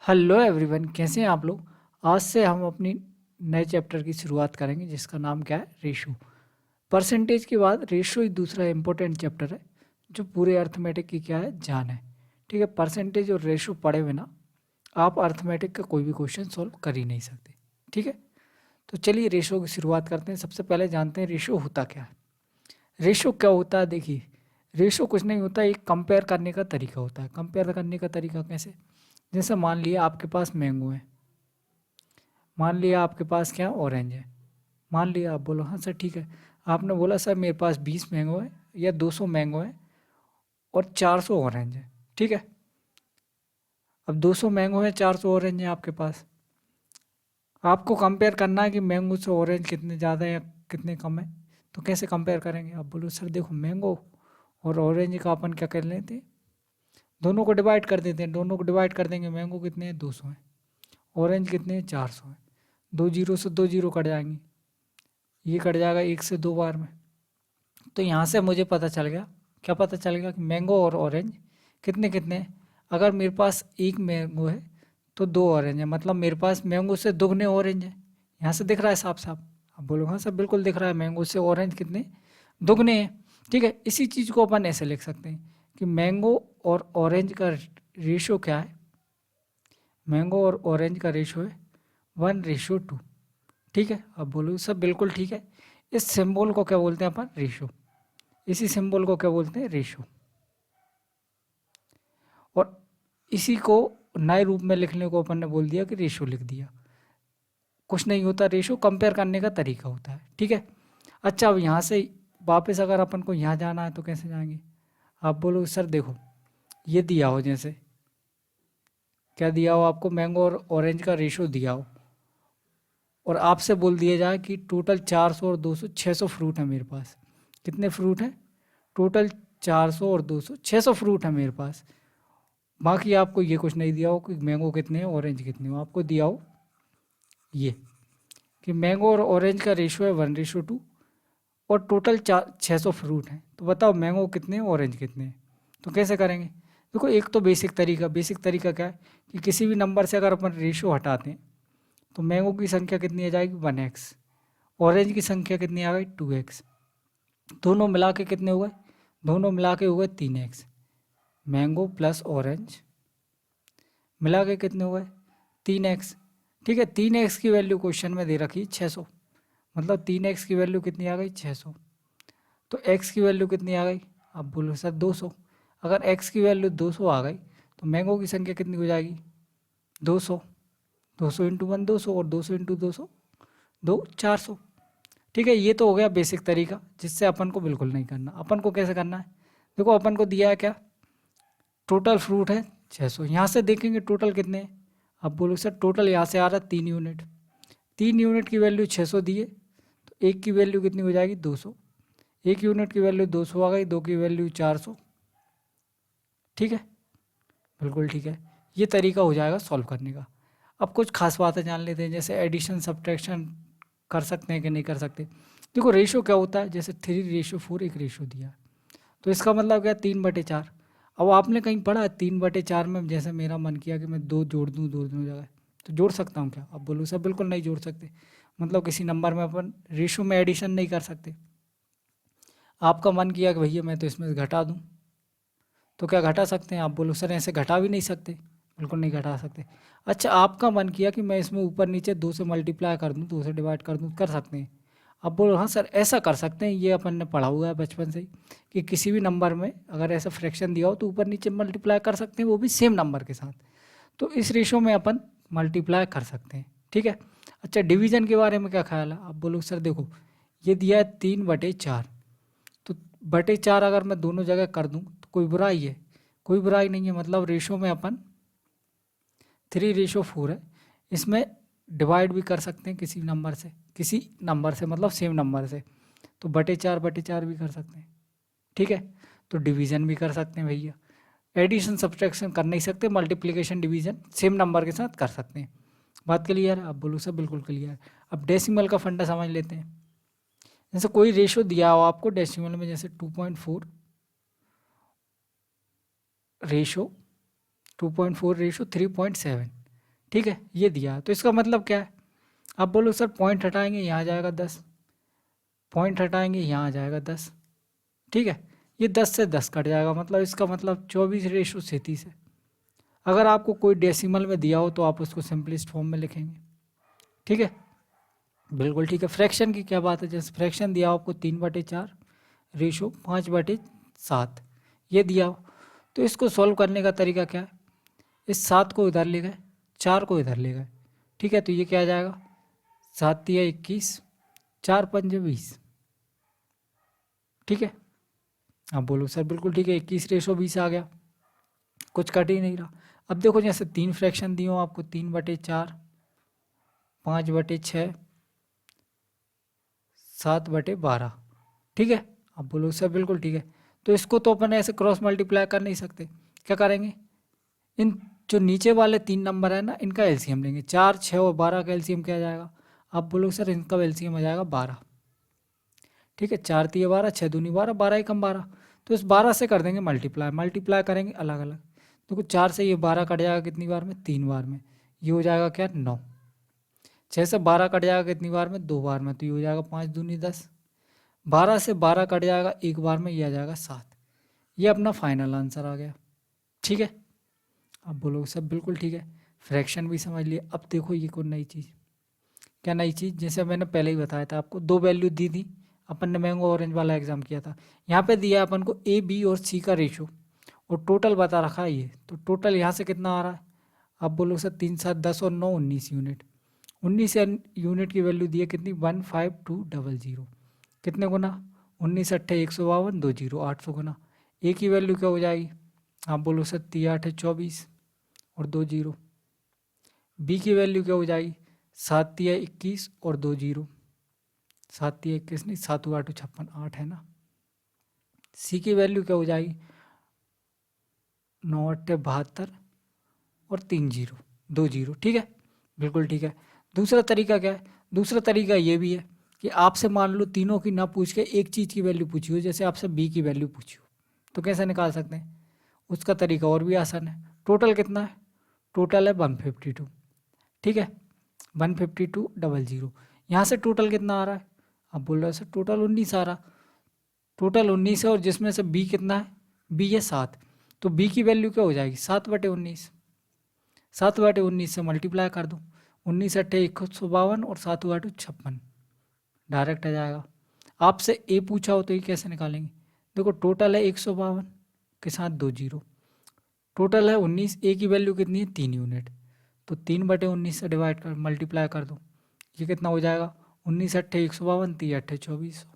Hello everyone, कैसे हैं आप लोग। आज से हम अपनी नए चैप्टर की शुरुआत करेंगे जिसका नाम क्या है, रेशो। परसेंटेज के बाद रेशो ही दूसरा इम्पोर्टेंट चैप्टर है जो पूरे अर्थमेटिक की क्या है, जान है। ठीक है, परसेंटेज और रेशो पढ़े बिना आप अर्थमेटिक का कोई भी क्वेश्चन सॉल्व कर ही नहीं सकते। ठीक है, तो चलिए रेशो की शुरुआत करते हैं। सबसे पहले जानते हैं रेशो होता क्या है। रेशो क्या होता है, देखिए रेशो कुछ नहीं होता, एक कंपेयर करने का तरीका होता है। कंपेयर करने का तरीका कैसे, जैसे मान लिया आपके पास मैंगो है, मान लिया आपके पास क्या ऑरेंज है। मान लिया, आप बोलो हाँ सर ठीक है। आपने बोला सर मेरे पास 20 मैंगो है या 200 मैंगो है और 400 ऑरेंज है। ठीक है, अब 200 मैंगो है, 400 ऑरेंज है आपके पास। आपको कंपेयर करना है कि मैंगो से ऑरेंज कितने ज़्यादा है या कितने कम है। तो कैसे कंपेयर करेंगे, आप बोलो सर देखो मैंगो और ऑरेंज का अपन क्या कर लेते हैं, दोनों को डिवाइड कर देते हैं। दोनों को डिवाइड कर देंगे, मैंगो कितने हैं, 200 हैं, ऑरेंज कितने हैं, 400 हैं। दो जीरो से दो जीरो कट जाएंगे, ये कट जाएगा एक से दो बार में। तो यहाँ से मुझे पता चल गया, क्या पता चल गया कि मैंगो और ऑरेंज कितने कितने हैं। अगर मेरे पास एक मैंगो है तो दो ऑरेंज है, मतलब मेरे पास मैंगो से दुगने ऑरेंज है। यहाँ से दिख रहा है साफ साफ। अब बोलो हाँ सर बिल्कुल दिख रहा है, मैंगो से ऑरेंज कितने, दुगने हैं। ठीक है, इसी चीज़ को अपन ऐसे लिख सकते हैं कि मैंगो और ऑरेंज का रेशो क्या है, मैंगो और ऑरेंज का रेशो है 1:2। ठीक है, अब बोलो सब बिल्कुल ठीक है। इस सिंबल को क्या बोलते हैं अपन, रेशो। इसी सिंबल को क्या बोलते हैं, रेशो। और इसी को नए रूप में लिखने को अपन ने बोल दिया कि रेशो लिख दिया। कुछ नहीं होता, रेशो कंपेयर करने का तरीका होता है। ठीक है, अच्छा अब यहाँ से वापस अगर अपन को यहाँ जाना है तो कैसे जाएंगे। आप बोलो सर देखो ये दिया हो, जैसे क्या दिया हो आपको, मैंगो और ऑरेंज का रेशो दिया हो और आपसे बोल दिया जाए कि टोटल 400 और 200 600 फ्रूट है मेरे पास। कितने फ्रूट हैं, टोटल 400 और 200 600 फ्रूट है मेरे पास। बाकी आपको ये कुछ नहीं दिया हो कि मैंगो कितने हैं, ऑरेंज कितने हो। आपको दिया हो ये कि मैंगो और ऑरेंज का रेशो है 1:2 और टोटल 600 फ्रूट हैं। तो बताओ मैंगो कितने हैं, ऑरेंज कितने हैं। तो कैसे करेंगे, देखो एक तो बेसिक तरीका क्या है कि किसी भी नंबर से अगर अपन रेशो हटाते हैं तो मैंगो की संख्या कितनी आ जाएगी, 1x, ऑरेंज की संख्या कितनी आ गई, 2x। दोनों मिला के कितने हुए, दोनों मिला के हुए 3x। मैंगो प्लस ऑरेंज मिला के कितने हुए, 3x। ठीक है, 3x की वैल्यू क्वेश्चन में दे रखी 600, मतलब 3x की वैल्यू कितनी आ गई, 600। तो x की वैल्यू कितनी आ गई, अब बोलो सर 200। अगर x की वैल्यू 200 आ गई तो मैंगो की संख्या कितनी हो जाएगी, 200। 200 इंटू वन 200 और 200 इंटू 200 दो 400। ठीक है, ये तो हो गया बेसिक तरीका जिससे अपन को बिल्कुल नहीं करना। अपन को कैसे करना है, देखो अपन को दिया है क्या, टोटल फ्रूट है 600। यहाँ से देखेंगे टोटल कितने हैं। अब बोलो सर टोटल यहाँ से आ रहा है 3 यूनिट। 3 यूनिट की वैल्यू 600 दी है तो एक की वैल्यू कितनी हो जाएगी, 200। एक यूनिट की वैल्यू 200 आ गई, दो की वैल्यू 400। ठीक है, बिल्कुल ठीक है। ये तरीका हो जाएगा सॉल्व करने का। अब कुछ खास बातें जान लेते हैं, जैसे एडिशन सब्ट्रैक्शन कर सकते हैं कि नहीं कर सकते। देखो रेशो क्या होता है, जैसे 3:4 एक रेशो दिया है तो इसका मतलब क्या, 3/4। अब आपने कहीं पढ़ा है 3/4 में, जैसे मेरा मन किया कि मैं दो जोड़ दूँ दोनों जगह, तो जोड़ सकता हूँ क्या। अब बोलो सर बिल्कुल नहीं जोड़ सकते, मतलब किसी नंबर में अपन रेशो में एडिशन नहीं कर सकते। आपका मन किया कि भैया मैं तो इसमें घटा दूँ, तो क्या घटा सकते हैं, आप बोलो सर ऐसे घटा भी नहीं सकते, बिल्कुल नहीं घटा सकते। अच्छा आपका मन किया कि मैं इसमें ऊपर नीचे 2 से मल्टीप्लाई कर दूँ, 2 से डिवाइड कर दूँ, कर सकते हैं। अब बोलो हाँ सर ऐसा कर सकते हैं, ये अपन ने पढ़ा हुआ है बचपन से ही कि किसी भी नंबर में अगर ऐसा फ्रैक्शन दिया हो तो ऊपर नीचे मल्टीप्लाई कर सकते हैं, वो भी सेम नंबर के साथ। तो इस रेशो में अपन मल्टीप्लाई कर सकते हैं। ठीक है, अच्छा डिवीजन के बारे में क्या ख्याल है। आप बोलो सर देखो ये दिया है 3/4, तो बटे 4 अगर मैं दोनों जगह कर दूं तो कोई बुराई है, कोई बुराई नहीं है। मतलब रेशो में अपन 3:4 है, इसमें डिवाइड भी कर सकते हैं किसी नंबर से मतलब सेम नंबर से, तो बटे चार भी कर सकते हैं। ठीक है, तो डिवीजन भी कर सकते हैं भैया। एडिशन सब्ट्रैक्शन कर नहीं सकते, मल्टीप्लिकेशन डिवीजन सेम नंबर के साथ कर सकते हैं। बात क्लियर है, आप बोलो सब बिल्कुल क्लियर है। अब डेसिमल का फंडा समझ लेते हैं। जैसे कोई रेशो दिया हो आपको डेसिमल में, जैसे 2.4 रेशो 2.4 रेशो 3.7, ठीक है, ये दिया है। तो इसका मतलब क्या है? आप बोलो सर पॉइंट हटाएंगे यहाँ आ जाएगा 10, पॉइंट हटाएंगे यहाँ आ जाएगा 10। ठीक है, ये 10 से 10 कट जाएगा, मतलब इसका मतलब 24:37 है। अगर आपको कोई डेसिमल में दिया हो तो आप उसको सिंपलेस्ट फॉर्म में लिखेंगे। ठीक है, बिल्कुल ठीक है। फ्रैक्शन की क्या बात है, जैसे फ्रैक्शन दिया हो आपको 3/4 रेशो 5/7 ये दिया हो, तो इसको सॉल्व करने का तरीका क्या है? इस 7 को इधर ले गए, 4 को इधर ले गए। ठीक है, तो ये क्या आ जाएगा? 7×3 = 21, 4×5 = 20। ठीक है, आप बोलो सर बिल्कुल ठीक है, 21:20 आ गया, कुछ कट ही नहीं रहा। अब देखो जैसे 3 फ्रैक्शन दिए हो आपको, 3/4, 5/6, 7/12। ठीक है, आप बोलो सर बिल्कुल ठीक है। तो इसको तो अपन ऐसे क्रॉस मल्टीप्लाई कर नहीं सकते, क्या करेंगे? इन जो नीचे वाले 3 नंबर है ना, इनका एलसीएम लेंगे। 4, 6 और 12 का एलसीएम क्या आ जाएगा? आप बोलो सर इनका एलसीएम आ जाएगा 12। ठीक है, 4×3 = 12, 6×2 = 12, 12×1 = 12। तो इस 12 से कर देंगे मल्टीप्लाई, मल्टीप्लाई करेंगे अलग अलग। देखो 4 से ये 12 कट जाएगा कितनी बार में? 3 बार में। ये हो जाएगा क्या? 9। 6 से 12 कट जाएगा कितनी बार में? 2 बार में, तो ये हो जाएगा 5×2 = 10। 12 से 12 कट जाएगा एक बार में, ये आ जाएगा 7। ये अपना फाइनल आंसर आ गया। ठीक है, अब बोलो सब बिल्कुल ठीक है। फ्रैक्शन भी समझ लिए। अब देखो ये कोई नई चीज़, क्या नई चीज़? जैसे मैंने पहले ही बताया था आपको, 2 वैल्यू दी थी, अपन ने मैंगो ऑरेंज वाला एग्जाम किया था। यहाँ पे दिया है अपन को ए बी और सी का रेशो, और टोटल बता रखा है ये। तो टोटल यहाँ से कितना आ रहा है? आप बोलो सर 3, 7, 10 और 9, 19 यूनिट। 19 यूनिट की वैल्यू दी है कितनी? 15200। कितने गुना? 19 8 152, 2 0 800 गुना। ए की वैल्यू क्या हो जाएगी? आप बोलो सर 3 8 24 और 2 0। बी की वैल्यू क्या हो जाएगी? 7 3 21 और 2 0। 7 3 21 नहीं, 7 8 56, 8 है ना। सी की वैल्यू क्या हो जाएगी? 9 8 72 और 3 0, 2 0। ठीक है, बिल्कुल ठीक है। दूसरा तरीका क्या है? दूसरा तरीका ये भी है कि आपसे मान लो तीनों की ना पूछ के एक चीज़ की वैल्यू पूछी हो, जैसे आपसे बी की वैल्यू पूछी हो, तो कैसे निकाल सकते हैं? उसका तरीका और भी आसान है। टोटल कितना है? टोटल है 152। ठीक है, 152,000। यहाँ से टोटल कितना आ रहा है? आप बोल रहे हो सर टोटल 19 आ रहा। टोटल 19 है, और जिसमें से बी कितना है? बी है 7। तो बी की वैल्यू क्या हो जाएगी? 7/19। 7/19 से मल्टीप्लाई कर दो। 19 8 152 और 7 8 56, डायरेक्ट आ जाएगा। आपसे ए पूछा हो तो ये कैसे निकालेंगे? देखो टोटल है 152 के साथ 2 0। टोटल है 19, ए की वैल्यू कितनी है? 3 यूनिट। तो 3/19 से डिवाइड कर मल्टीप्लाई कर दो, ये कितना हो जाएगा? 19 8 152, 3 8 2400।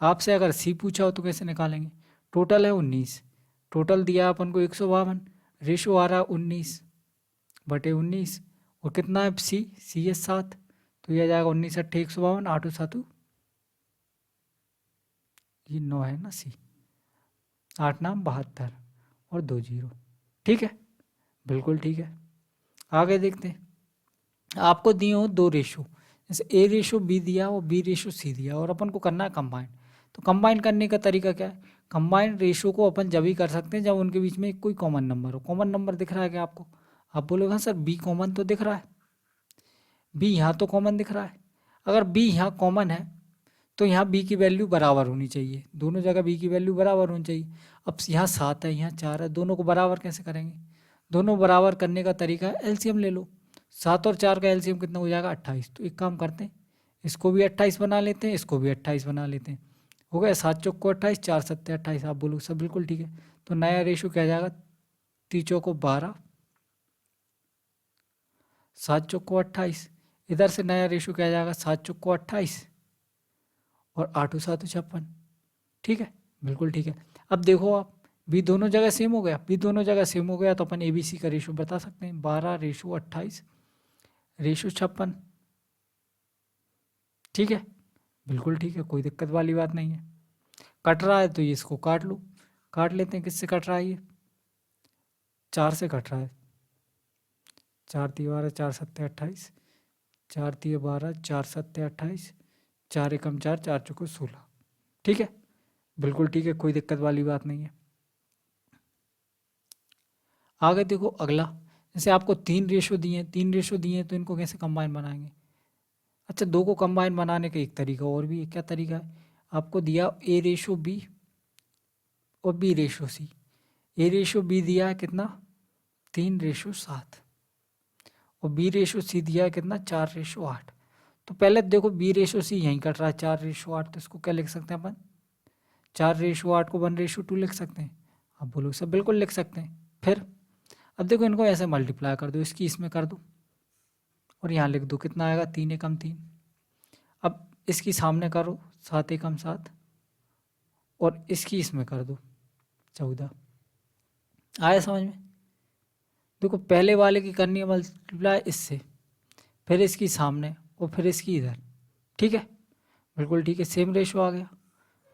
आपसे अगर सी पूछा हो तो कैसे निकालेंगे? टोटल है 19, टोटल दिया अपन को 152, रेशो आ रहा है 19/19, और कितना है सी है 7। तो यह आ जाएगा 19 8 152, 8 7 ये 9 है ना सी, 8 9 72 और 2 0। ठीक है, बिल्कुल ठीक है। आगे देखते हैं। आपको दिए हो 2 रेशो, जैसे ए रेशो बी दिया और बी रेशो सी दिया, और अपन को करना है कंबाइन। तो कंबाइन करने का तरीका क्या है? कंबाइन रेशो को अपन जब ही कर सकते हैं जब उनके बीच में कोई कॉमन नंबर हो। कॉमन नंबर दिख रहा है क्या आपको? आप बोलोगे हाँ सर बी कॉमन तो दिख रहा है, बी यहाँ तो कॉमन दिख रहा है। अगर बी यहाँ कॉमन है तो यहाँ बी की वैल्यू बराबर होनी चाहिए, दोनों जगह बी की वैल्यू बराबर होनी चाहिए। अब यहाँ 7 है, यहाँ 4 है, दोनों को बराबर कैसे करेंगे? दोनों बराबर करने का तरीका है एलसीएम ले लो। 7 और 4 का एलसीएम कितना हो जाएगा? 28। तो एक काम करते हैं, इसको भी 28 बना लेते हैं, इसको भी 28 बना लेते हैं। हो गया 7 चौक को 28, 4 7 28। आप बोलो सब बिल्कुल ठीक है। तो नया रेशो क्या आ जाएगा? 3 चौक को 12, 7 चौक को 28। इधर से नया रेशो क्या आ जाएगा? 7 चौक को 28 और 8 7 56। ठीक है, बिल्कुल ठीक है। अब देखो आप, बी दोनों जगह सेम हो गया, बी दोनों जगह सेम हो गया, तो अपन ए बी सी का रेशो बता सकते हैं। 12/28 रेशो 56। ठीक है, बिल्कुल ठीक है, कोई दिक्कत वाली बात नहीं है। कट रहा है तो ये इसको काट लो, काट लेते हैं। किससे कट रहा है ये? 4 से कट रहा है। 4 3 12, 4 7 28, 4 3 12, 4 7 28, 4 1 4, 4 4 16। ठीक है, बिल्कुल ठीक है, कोई दिक्कत वाली बात नहीं है। आगे देखो अगला, जैसे आपको 3 रेशो दिए तो इनको कैसे कंबाइन बनाएंगे? अच्छा, 2 को कंबाइन बनाने का एक तरीका और भी है। क्या तरीका है? आपको दिया A/B और B/C। A/B दिया है कितना? 3/7 और B/C दिया है कितना? 4/8। तो पहले देखो B/C यहीं कट रहा है 4/8, तो इसको क्या लिख सकते हैं अपन? 4/8 को 1/2 लिख सकते हैं। अब बोलो सब बिल्कुल लिख सकते हैं। फिर अब देखो इनको ऐसे मल्टीप्लाई कर दो, इसकी इसमें कर दो और यहाँ लिख दो, कितना आएगा? 3 एकम 3। अब इसकी सामने करो, 7 एकम 7 और इसकी इसमें कर दो 14। आया समझ में? देखो पहले वाले की करनी है मल्टीप्लाई इससे, फिर इसकी सामने और फिर इसकी इधर। ठीक है, बिल्कुल ठीक है। सेम रेशो आ गया,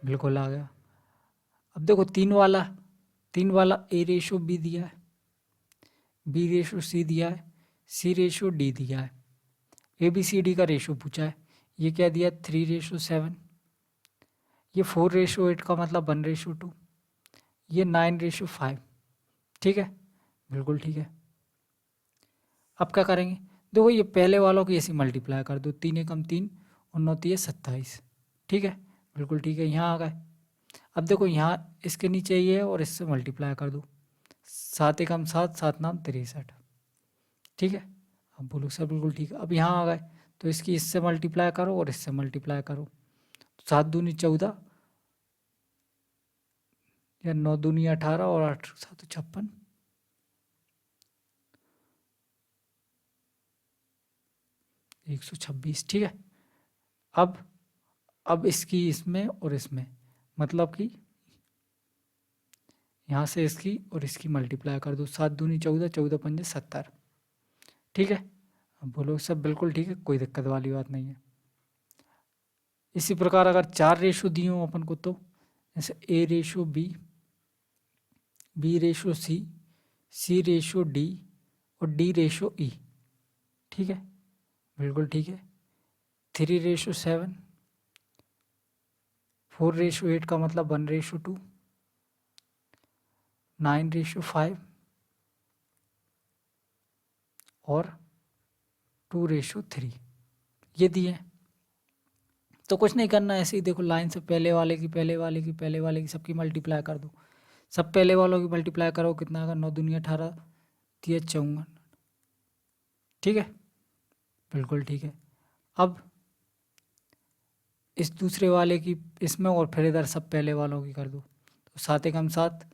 बिल्कुल आ गया। अब देखो 3 वाला A/B दिया है, B/C दिया है, C/D दिया है, ABCD का रेशो पूछा है। ये क्या दिया? 3/7। ये 4/8 का मतलब 1/2। ये 9/5। ठीक है, बिल्कुल ठीक है। अब क्या करेंगे? देखो ये पहले वालों की ऐसी मल्टीप्लाई कर दो, 3 एकम 3 और 9 3 27। ठीक है, बिल्कुल ठीक है। यहाँ आ गए। अब देखो यहाँ इसके नीचे ये है और इससे मल्टीप्लाई कर दो, 7 एकम 7 7 9 63। ठीक है, अब बोलो सर बिल्कुल ठीक है। अब यहाँ आ गए तो इसकी इससे मल्टीप्लाई करो और इससे मल्टीप्लाई करो, तो 7 दूनी 14 या 9 दूनी 18 और 8 7 56। 126। ठीक है। अब इसकी इसमें और इसमें, मतलब कि यहाँ से इसकी और इसकी मल्टीप्लाई कर दो, 7 दूनी 14 14 5 70। ठीक है, अब बोलो सब बिल्कुल ठीक है, कोई दिक्कत वाली बात नहीं है। इसी प्रकार अगर 4 रेशो दिए हो अपन को, तो जैसे A/B, B/C, C/D और D/E। ठीक है, बिल्कुल ठीक है। 3/7, 4/8 का मतलब 1/2, 9/5 और 2/3 ये दिए हैं। तो कुछ नहीं करना, ऐसे ही देखो लाइन से पहले वाले की पहले वाले की पहले वाले की सबकी मल्टीप्लाई कर दो। सब पहले वालों की मल्टीप्लाई करो, कितना आएगा? 9 दूनी 18 3 54। ठीक है, बिल्कुल ठीक है। अब इस दूसरे वाले की इसमें और फिर इधर सब पहले वालों की कर दो, तो 7 एकम 7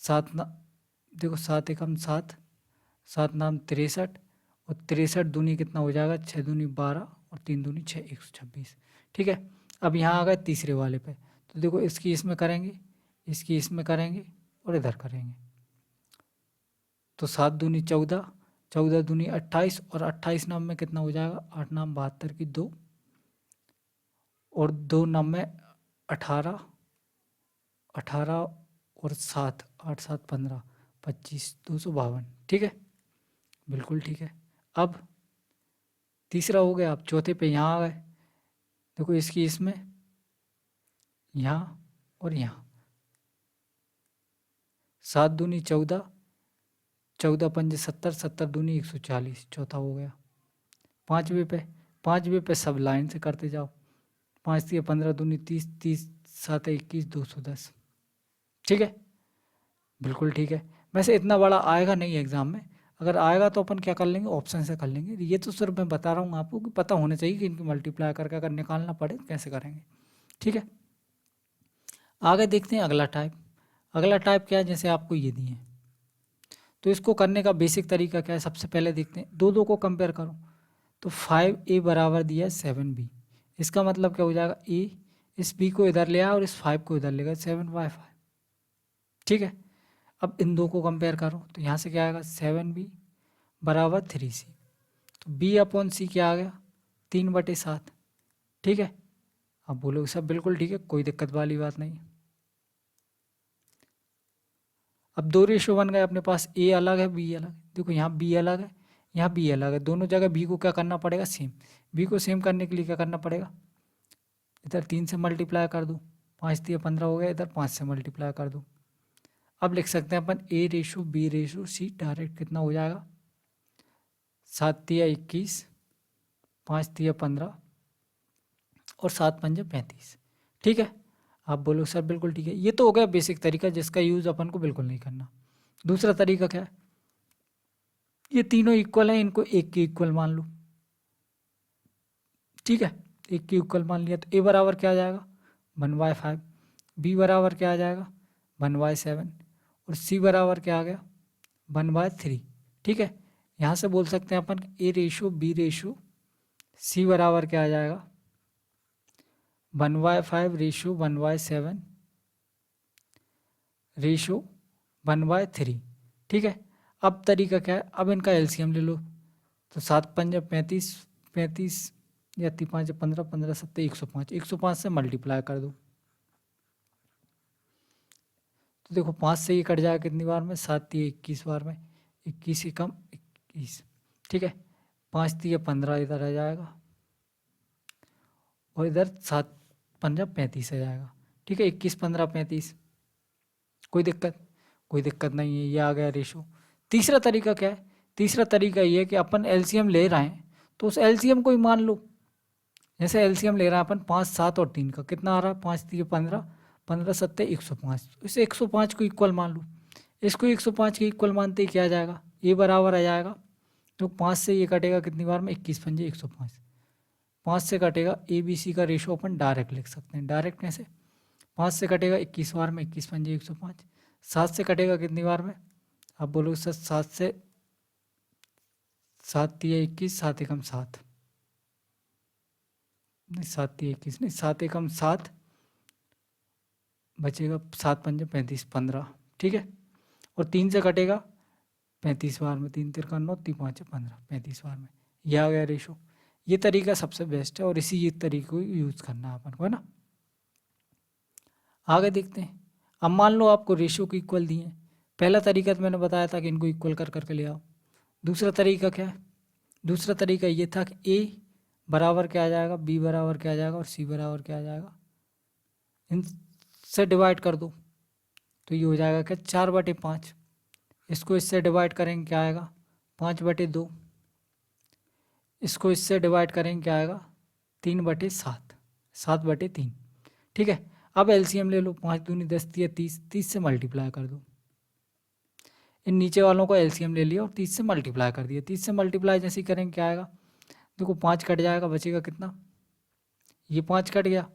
7 ना, देखो 7 एकम 7 7 9 63 और 63 दूनी कितना हो जाएगा? 6 दूनी 12 और 3 दूनी 6 126। ठीक है, अब यहाँ आ गए तीसरे वाले पे, तो देखो इसकी इसमें करेंगे, इसकी इसमें करेंगे और इधर करेंगे, तो 7 दूनी 14 14 दूनी 28 और 28 नाम में कितना हो जाएगा? 8 नाम 72 की 2 और 2 नाम में 18 18 और 7 8 7 15 25 252। ठीक है, बिल्कुल ठीक है। अब तीसरा हो गया, आप चौथे पे यहाँ आ गए, देखो इसकी इसमें, यहाँ और यहाँ, 7 दूनी 14 14 5 70 70 दूनी 140, चौथा हो गया। पाँचवें पे सब लाइन से करते जाओ, 5 3 15 दूनी 30 30 7 21 210। ठीक है, बिल्कुल ठीक है। वैसे इतना बड़ा आएगा नहीं एग्जाम में, अगर आएगा तो अपन क्या कर लेंगे? ऑप्शन से कर लेंगे। ये तो सिर्फ मैं बता रहा हूँ आपको कि पता होना चाहिए कि इनकी मल्टीप्लाई करके अगर निकालना पड़े तो कैसे करेंगे। ठीक है, आगे देखते हैं अगला टाइप। अगला टाइप क्या है? जैसे आपको ये दिए हैं, तो इसको करने का बेसिक तरीका क्या है? सबसे पहले देखते हैं, दो को कंपेयर करो, तो 5A बराबर दिया है 7B। इसका मतलब क्या हो जाएगा? ए इस B को इधर ले आया और इस 5 को इधर ले गया, 7/5। ठीक है, अब इन दो को कंपेयर करो, तो यहाँ से क्या आएगा? 7B बराबर 3C। तो B/C क्या आ गया? 3/7। ठीक है, अब बोलो सब बिल्कुल ठीक है, कोई दिक्कत वाली बात नहीं। अब 2 रेशो बन गए अपने पास, A अलग है B अलग है। देखो यहाँ B अलग है, यहाँ B अलग है, दोनों जगह B को क्या करना पड़ेगा? सेम। B को सेम करने के लिए क्या करना पड़ेगा? इधर 3 से मल्टीप्लाई कर दो, 5 3 15 हो गया, इधर 5 से मल्टीप्लाई कर दो। अब लिख सकते हैं अपन A/B/C डायरेक्ट कितना हो जाएगा? 7 तिया 21, 5 तिया 15 और 7 पंजे 35। ठीक है, आप बोलो सर बिल्कुल ठीक है। ये तो हो गया बेसिक तरीका जिसका यूज़ अपन को बिल्कुल नहीं करना। दूसरा तरीका क्या है, ये तीनों इक्वल हैं, इनको एक के इक्वल मान लो। ठीक है, एक के इक्वल मान लिया तो ए बराबर क्या आ जाएगा 1/5, बी बराबर क्या आ जाएगा 1/7 और सी बराबर क्या आ गया 1/3। ठीक है, यहाँ से बोल सकते हैं अपन ए रेशो बी रेशो सी बराबर क्या आ जाएगा 1/5 रेशो 1/7 रेशो 1/3। ठीक है, अब तरीका क्या है, अब इनका एलसीएम ले लो। तो 7 पंजे 35, 35 या 5 15, 15 7 105, 105 से मल्टीप्लाई कर दो। तो देखो 5 से ये कट जाएगा कितनी बार में, 7 तिया 21 बार में, 21 ही कम 21। ठीक है, 5 तिया 15 इधर आ जाएगा और इधर 7 पंजा 35 आ जाएगा। ठीक है, 21 15 35, कोई दिक्कत, कोई दिक्कत नहीं है, ये आ गया रेशो। तीसरा तरीका क्या है, तीसरा तरीका ये है कि अपन एलसीएम ले रहे हैं तो उस एलसीएम को ही मान लो। जैसे एलसीएम ले रहे हैं अपन 5 7 और 3 का, कितना आ रहा है 5 3 15, 15 7 105, इसे 105 को इक्वल मान लो। इसको 105 के इक्वल मानते ही क्या आ जाएगा, ए बराबर आ जाएगा। तो 5 से ये कटेगा कितनी बार में 21 पंजे 105, 5 से कटेगा ए बी सी का रेशो अपन डायरेक्ट लिख सकते हैं। डायरेक्ट कैसे, 5 से कटेगा 21 बार में 21 पंजे 105, 7 से कटेगा कितनी बार में, आप बोलोगे सर 7 से 7 तिया 21, 7 एकम 7, नहीं 7 तिया 21 नहीं, 7 एकम 7 बचेगा, 7 पंजे 35 15। ठीक है, और 3 से कटेगा 35 बार में, 3 तिरका 9, 3 5 15, 35 बार में, यह आ गया रेशो। ये तरीका सबसे बेस्ट है और इसी ये तरीके को यूज़ करना है अपन को, है ना। आगे देखते हैं। अब मान लो आपको रेशो को इक्वल दिए हैं। पहला तरीका तो मैंने बताया था कि इनको इक्वल कर करके ले आओ। दूसरा तरीका क्या है, दूसरा तरीका ये था कि ए बराबर क्या आ जाएगा, बी बराबर क्या आ जाएगा और सी बराबर क्या आ जाएगा, इनसे डिवाइड कर दो। तो ये हो जाएगा क्या 4/5। इसको इससे डिवाइड करेंगे क्या आएगा 5/2। इसको इससे डिवाइड करेंगे क्या आएगा 3/7, 7/3। ठीक है, अब एलसीएम ले लो, 5 दूनी 10 तिया 30, 30 से मल्टीप्लाई कर दो। इन नीचे वालों को एलसीएम ले लिया और 30 से मल्टीप्लाई कर दिया। 30 से मल्टीप्लाई जैसे ही करेंगे क्या आएगा, देखो 5 कट जाएगा, बचेगा कितना, ये 5 कट गया,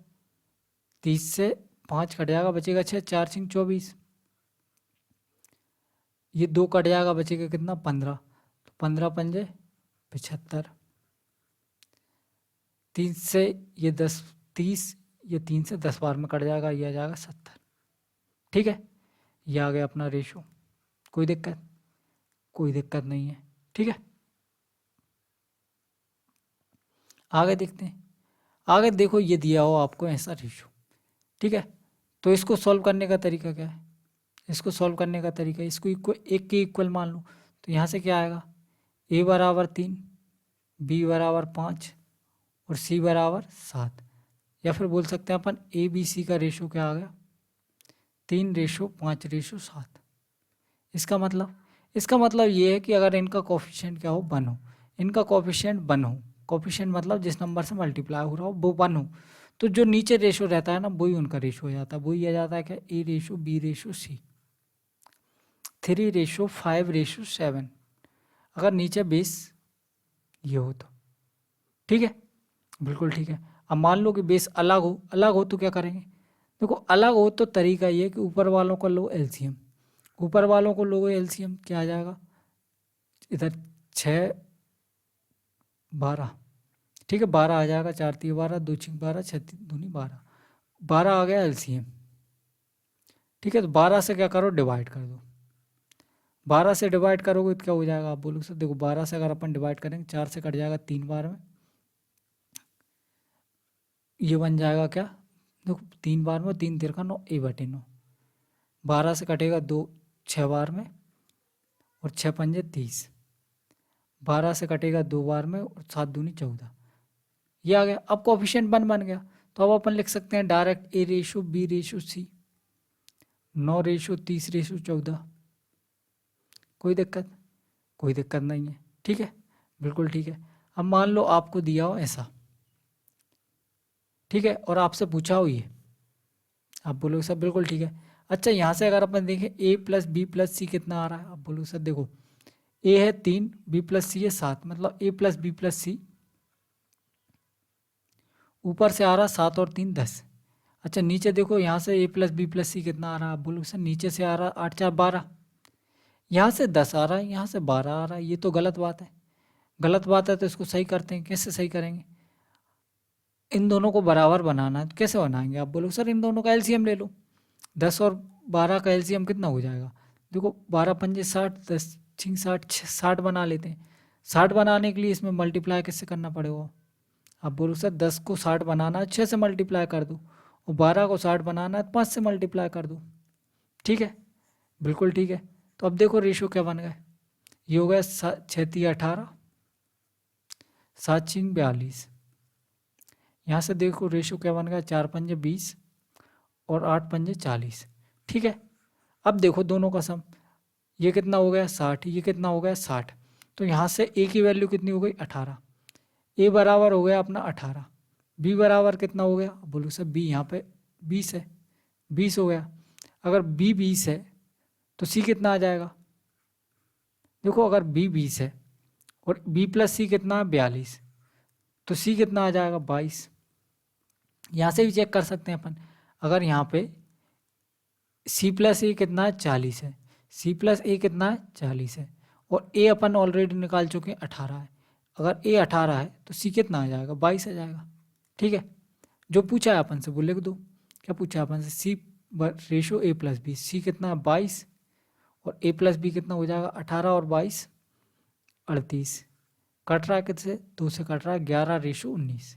30 से 5 कट जाएगा, बचेगा 6, 4 6 24, ये 2 कट जाएगा, बचेगा कितना 15, तो 15 पंजे 75, 3 से ये 10 30, ये 3 से 10 बार में कट जाएगा, ये आ जाएगा 70। ठीक है, ये आ गया अपना रेशो। कोई दिक्कत, कोई दिक्कत नहीं है। ठीक है, आगे देखते हैं। आगे देखो ये दिया हो आपको ऐसा रेशो। ठीक है, तो इसको सॉल्व करने का तरीका क्या है, इसको सॉल्व करने का तरीका, इसको एक के इक्वल मान लो। तो यहाँ से क्या आएगा, ए बराबर 3, बी बराबर 5 और सी बराबर 7, या फिर बोल सकते हैं अपन ए बी सी का रेशो क्या आ गया 3:5:7। इसका मतलब ये है कि अगर इनका कोफिशिएंट क्या हो 1 हो, इनका कोफिशिएंट 1 हो, कोफिशिएंट मतलब जिस नंबर से मल्टीप्लाई हो रहा हो वो 1 हो, तो जो नीचे रेशो रहता है ना वही उनका रेशो हो जाता है। वही आ जाता है क्या ए रेशो बी रेशो सी, 3:5:7, अगर नीचे बेस ये हो तो। ठीक है, बिल्कुल ठीक है। अब मान लो कि बेस अलग हो तो क्या करेंगे, देखो अलग हो तो तरीका ये है कि ऊपर वालों को लो एलसीएम, ऊपर वालों को लो एलसीएम, क्या आ जाएगा इधर 6 12, ठीक है 12 आ जाएगा, 4 3 12, 2 6 12, 6 दूनी 12, 12 आ गया एलसीएम। ठीक है, तो 12 से क्या करो डिवाइड कर दो, 12 से डिवाइड करोगे तो क्या हो जाएगा, आप बोलोगे सर देखो 12 से अगर अपन डिवाइड करेंगे 4 से कट जाएगा 3 बार में, ये बन जाएगा क्या, देखो 3 बार में 3 तिरका 9, a/9, 12 से कटेगा 2 6 बार में और 6 पंजे 30, 12 से कटेगा 2 बार में और 7 दूनी 14, ये आ गया। अब कोफिशिएंट 1 बन गया, तो अब अपन लिख सकते हैं डायरेक्ट ए रेशो बी रेशो सी, 9:30:14। कोई दिक्कत, कोई दिक्कत नहीं है। ठीक है, बिल्कुल ठीक है। अब मान लो आपको दिया हो ऐसा, ठीक है, और आपसे पूछा हो ये, आप बोलोगे सर बिल्कुल ठीक है। अच्छा, यहाँ से अगर अपन देखें ए प्लस बी प्लस सी कितना आ रहा है, आप बोलोगे सर देखो ए है 3, बी प्लस सी है 7, मतलब ए प्लस बी प्लस सी ऊपर से आ रहा 7 और 3 10। अच्छा नीचे देखो, यहाँ से ए प्लस बी प्लस सी कितना आ रहा है, आप बोलोगे सर नीचे से आ रहा 8 4 12, यहाँ से 10 आ रहा है, यहाँ से 12 आ रहा है, ये तो गलत बात है। गलत बात है तो इसको सही करते हैं। कैसे सही करेंगे? इन दोनों को बराबर बनाना है, तो कैसे बनाएंगे? आप बोलोगे सर इन दोनों का एलसीएम ले लो। 10 और 12 का एलसीएम कितना हो जाएगा? देखो 12 पंजे 60, 10 छिंग 60, 60 बना लेते हैं। 60 बनाने के लिए इसमें मल्टीप्लाई किससे करना पड़ेगा? आप बोलो सर 10 को 60 बनाना है 6 से मल्टीप्लाई कर दो, और 12 को 60 बनाना है 5 से मल्टीप्लाई कर दो। ठीक है, बिल्कुल ठीक है। तो अब देखो रेशो क्या बन गए, ये हो गया 6 18, 7 छिंग 42। यहाँ से देखो रेशो क्या बन गया, 4 पंजे 20 और 8 पंजे 40। ठीक है, अब देखो दोनों का सम, ये कितना हो गया 60, ये कितना हो गया 60। तो यहाँ से ए की वैल्यू कितनी हो गई 18, ए बराबर हो गया अपना 18, बी बराबर कितना हो गया, बोलो सर बी यहाँ पे 20 है, 20 हो गया। अगर बी 20 है तो सी कितना आ जाएगा? देखो अगर बी 20 है और बी प्लस सी कितना है 42, तो सी कितना आ जाएगा 22। यहाँ से भी चेक कर सकते हैं अपन, अगर यहाँ पे सी प्लस ए कितना है 40 है, सी प्लस ए कितना है 40 है, और ए अपन ऑलरेडी निकाल चुके हैं 18 है। अगर ए 18 है तो सी कितना आ जाएगा 22 आ जाएगा। ठीक है, जो पूछा है अपन से वो लिख दो। क्या पूछा है अपन से? सी रेशो ए प्लस बी, सी कितना है 22 और ए प्लस बी कितना हो जाएगा 18 और 22 38। कट रहा है किससे? 2 से कट रहा है, 11:19।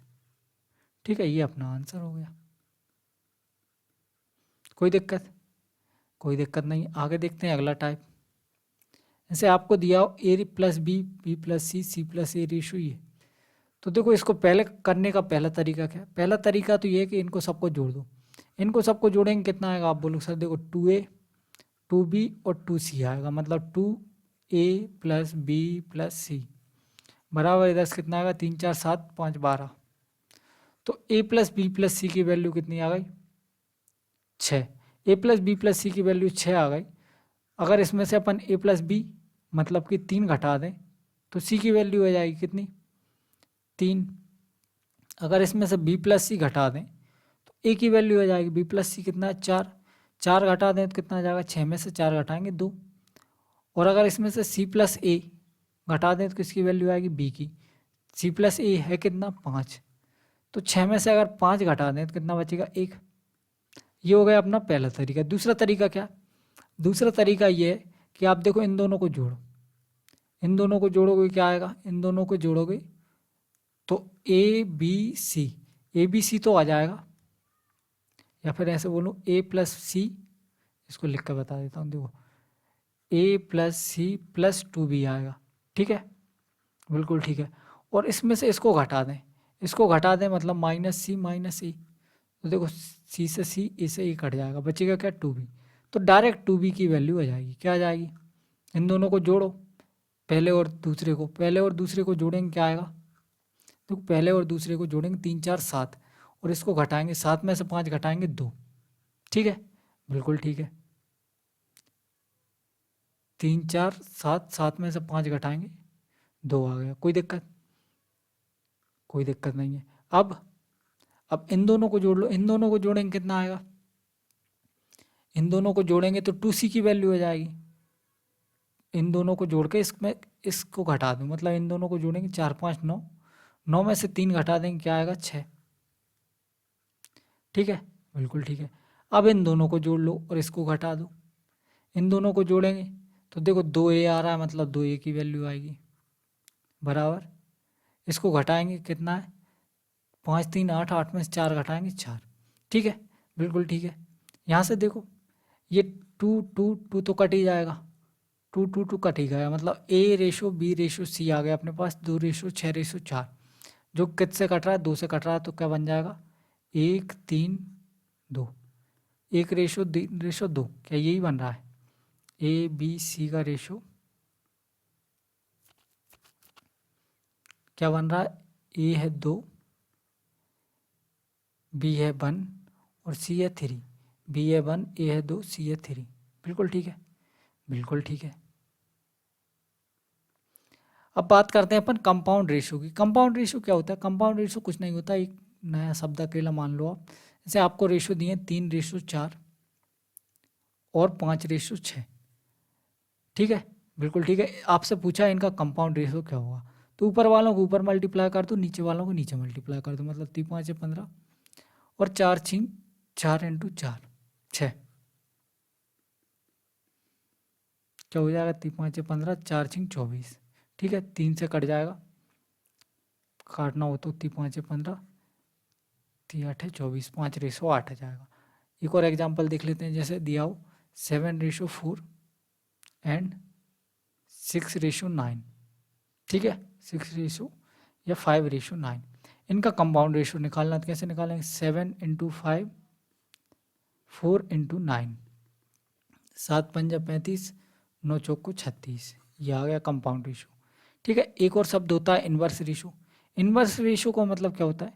ठीक है, ये अपना आंसर हो गया। कोई दिक्कत? कोई दिक्कत नहीं। आगे देखते हैं अगला टाइप। जैसे आपको दिया हो ए plus b, b plus c, c plus ए रेशो ये, तो देखो इसको पहले करने का पहला तरीका क्या है? पहला तरीका तो ये है कि इनको सबको जोड़ दो। इनको सबको जोड़ेंगे कितना आएगा? आप बोलो सर देखो 2a 2b और 2c आएगा, मतलब 2a प्लस बी प्लस सी बराबर इधर से कितना आएगा 3 4 7 5 12। तो a प्लस बी प्लस सी की वैल्यू कितनी आ गई? 6। ए प्लस बी प्लस सी की वैल्यू 6 आ गई। अगर इसमें से अपन a प्लस बी मतलब कि 3 घटा दें तो c की वैल्यू हो जाएगी कितनी? 3। अगर इसमें से b प्लस सी घटा दें तो a की वैल्यू हो जाएगी b प्लस सी कितना है 4। 4 घटा दें तो कितना आ जाएगा? 6 में से 4 घटाएंगे 2। और अगर इसमें से c प्लस ए घटा दें तो किसकी वैल्यू आएगी? b की। c प्लस ए है कितना? 5। तो 6 में से अगर 5 घटा दें तो कितना बचेगा? 1। ये हो गया अपना पहला तरीका। दूसरा तरीका क्या? दूसरा तरीका ये है कि आप देखो इन दोनों को जोड़ो, इन दोनों को जोड़ोगे क्या आएगा? इन दोनों को जोड़ोगे तो A B C, A B C तो आ जाएगा, या फिर ऐसे बोलूँ ए प्लस सी, इसको लिख कर बता देता हूँ। देखो ए प्लस सी प्लस 2b आएगा। ठीक है, बिल्कुल ठीक है। और इसमें से इसको घटा दें, इसको घटा दें मतलब माइनस सी माइनस ए, तो देखो सी से सी, ए से ए कट जाएगा, बचेगा क्या? 2b। तो डायरेक्ट 2b की वैल्यू आ जाएगी। क्या आ जाएगी? इन दोनों को जोड़ो, पहले और दूसरे को, पहले और दूसरे को जोड़ेंगे क्या आएगा? तो पहले और दूसरे को जोड़ेंगे 3 4 7, और इसको घटाएंगे, 7 में से 5 घटाएंगे 2। ठीक है, बिल्कुल ठीक है। 3 4 7, 7 में से 5 घटाएंगे 2 आ गया। कोई दिक्कत? कोई दिक्कत नहीं है। अब इन दोनों को जोड़ लो, इन दोनों को जोड़ेंगे कितना आएगा? इन दोनों को जोड़ेंगे तो 2c की वैल्यू हो जाएगी। इन दोनों को जोड़ के इसमें इसको घटा दूँ, मतलब इन दोनों को जोड़ेंगे 4 5 9, 9 में से 3 घटा देंगे क्या आएगा? 6। ठीक है, बिल्कुल ठीक है। अब इन दोनों को जोड़ लो और इसको घटा दो, इन दोनों को जोड़ेंगे तो देखो 2a आ रहा है, मतलब 2a की वैल्यू आएगी बराबर, इसको घटाएंगे कितना है? 5 3 8, 8 में से 4 घटाएंगे 4। ठीक है, बिल्कुल ठीक है। यहाँ से देखो ये 2 2 2 तो कट ही जाएगा, 2 2 2 कट ही गया, मतलब a ratio b ratio c आ गया अपने पास, 2 रेशो 6 रेशो 4। जो किससे कट रहा है? 2 से कट रहा है, तो क्या बन जाएगा? 1 3 2, 1 रेशो 3 रेशो 2, क्या यही बन रहा है? ए बी सी का रेशो क्या बन रहा है, ए है 2, बी है 1 और सी है 3। बी है 1, ए है 2, सी है 3। बिल्कुल ठीक है, बिल्कुल ठीक है। अब बात करते हैं अपन कंपाउंड रेशियो की। कंपाउंड रेशियो क्या होता है? कंपाउंड रेशियो कुछ नहीं होता, एक नया शब्द अकेला मान लो आप। जैसे आपको रेशियो दिए 3:4 और 5:6। ठीक है, बिल्कुल ठीक है। आपसे पूछा इनका कंपाउंड रेशियो क्या होगा, तो ऊपर वालों को ऊपर मल्टीप्लाई कर दो, नीचे वालों को नीचे मल्टीप्लाई कर दो, मतलब 3×5 = 15 और 4×6 4 × 4 6। क्या हो जाएगा, 3×5 = 15, 4×6 24। ठीक है, 3 से कट जाएगा, काटना हो तो 3×5 = 15, 3×8 = 24, 5:8 आ जाएगा। एक और एग्जाम्पल देख लेते हैं, जैसे दिया हो 7:4 एंड 6:9। ठीक है, 6 या 5:9। इनका कंपाउंड रेशियो निकालना, तो कैसे निकालेंगे, 7 × 5 4 × 9, 7×5 = 35, 9×4 = 36। ये आ गया कंपाउंड रेशियो। ठीक है, एक और शब्द होता है इन्वर्स रेशियो। इन्वर्स रेशियो का मतलब क्या होता है?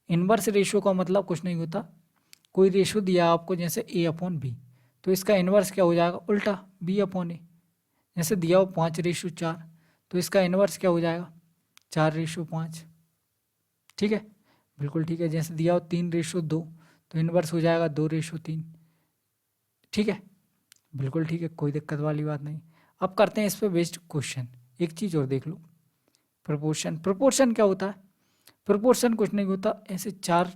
इन्वर्स रेशियो का मतलब कुछ नहीं होता, कोई रेशियो दिया आपको जैसे A/B, तो इसका इन्वर्स क्या हो जाएगा, उल्टा B/A। जैसे दिया हो 5:4, तो इसका इन्वर्स क्या हो जाएगा, 4:5। ठीक है, बिल्कुल ठीक है। जैसे दिया हो 3:2, तो इन्वर्स हो जाएगा 2:3। ठीक है, बिल्कुल ठीक है, कोई दिक्कत वाली बात नहीं। अब करते हैं इस पर बेस्ड क्वेश्चन। एक चीज़ और देख लो, प्रोपोर्शन। प्रोपोर्शन क्या होता है? प्रोपोर्शन कुछ नहीं होता, ऐसे 4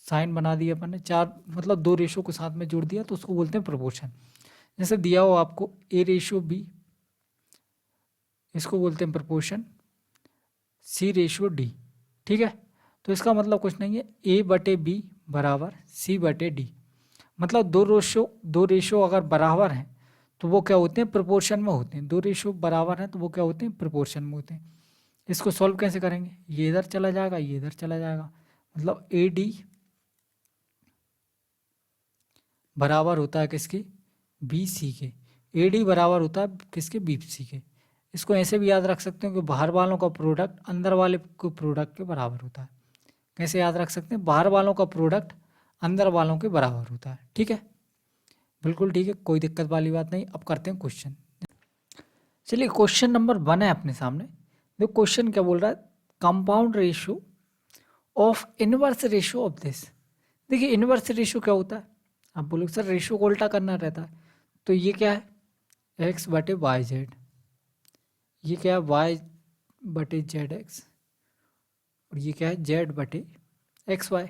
साइन बना दिए अपन ने, 4 मतलब 2 रेशो को साथ में जोड़ दिया, तो उसको बोलते हैं प्रोपोर्शन। जैसे दिया हो आपको A/B, इसको बोलते हैं प्रोपोर्शन C/D। ठीक है, तो इसका मतलब कुछ नहीं है, A/B = C/D। मतलब दो रेशो अगर बराबर हैं तो वो क्या होते हैं, प्रोपोर्शन में होते हैं। 2 रेशो बराबर हैं तो वो क्या होते हैं, प्रोपोर्शन में होते हैं। इसको सॉल्व कैसे करेंगे, ये इधर चला जाएगा, ये इधर चला जाएगा, मतलब AD बराबर होता है किसके, BC के। AD बराबर होता है किसके, BC के। इसको ऐसे भी याद रख सकते हो कि बाहर वालों का प्रोडक्ट अंदर वाले को प्रोडक्ट के बराबर होता है। कैसे याद रख सकते हैं, बाहर वालों का प्रोडक्ट अंदर वालों के बराबर होता है। ठीक है, बिल्कुल ठीक है, कोई दिक्कत वाली बात नहीं। अब करते हैं क्वेश्चन। चलिए, क्वेश्चन नंबर 1 है अपने सामने। देखो क्वेश्चन क्या बोल रहा है, compound ratio of inverse ratio of this. देखिए इनवर्स रेशियो क्या होता है, आप बोलोगे सर रेशियो को उल्टा करना रहता है, तो ये क्या है, x/yz। ये क्या है, y/zx। और ये क्या है, z/xy।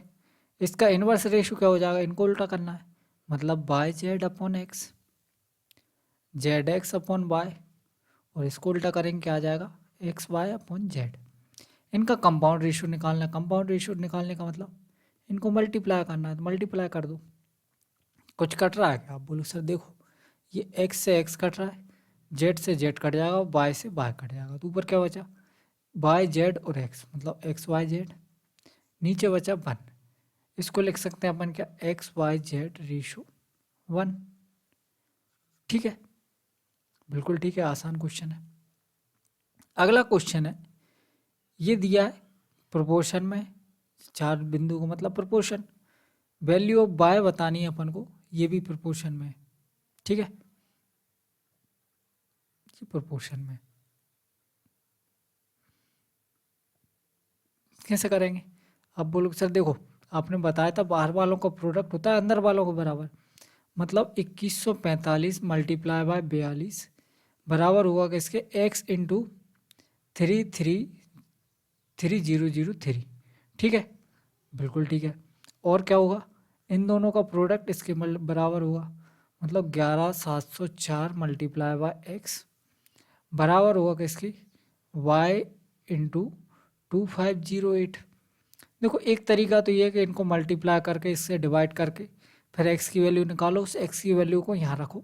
इसका इनवर्स रेशियो क्या हो जाएगा, इनको उल्टा करना है, मतलब yz/x, zx/y। और इसको उल्टा करेंगे क्या आ जाएगा, xy/z। इनका कंपाउंड रेशियो निकालना है। कंपाउंड रेशियो निकालने का मतलब इनको मल्टीप्लाई करना है, तो मल्टीप्लाई कर दो। कुछ कट रहा है क्या, आप बोलो सर देखो ये x से x कट रहा है, z से z कट जाएगा, y से y कट जाएगा, तो ऊपर क्या बचा, y z और x, मतलब x y z। नीचे बचा 1। इसको लिख सकते हैं अपन क्या, x/y/1। ठीक है, बिल्कुल ठीक है, आसान क्वेश्चन है। अगला क्वेश्चन है, ये दिया है प्रोपोर्शन में 4 बिंदु को, मतलब प्रोपोर्शन। वैल्यू ऑफ y बतानी है अपन को, ये भी प्रोपोर्शन में। ठीक है, ये प्रोपोर्शन में कैसे करेंगे, अब बोलो सर देखो आपने बताया था बाहर वालों का प्रोडक्ट होता है अंदर वालों को बराबर, मतलब 2145 × 42 बराबर हुआ किसके, x × 333,003। ठीक है, बिल्कुल ठीक है। और क्या होगा, इन दोनों का प्रोडक्ट इसके बराबर होगा, मतलब 11,704 × x बराबर होगा किसकी, y × 2508। देखो एक तरीका तो ये है कि इनको मल्टीप्लाई करके इससे डिवाइड करके फिर x की वैल्यू निकालो, उस x की वैल्यू को यहाँ रखो,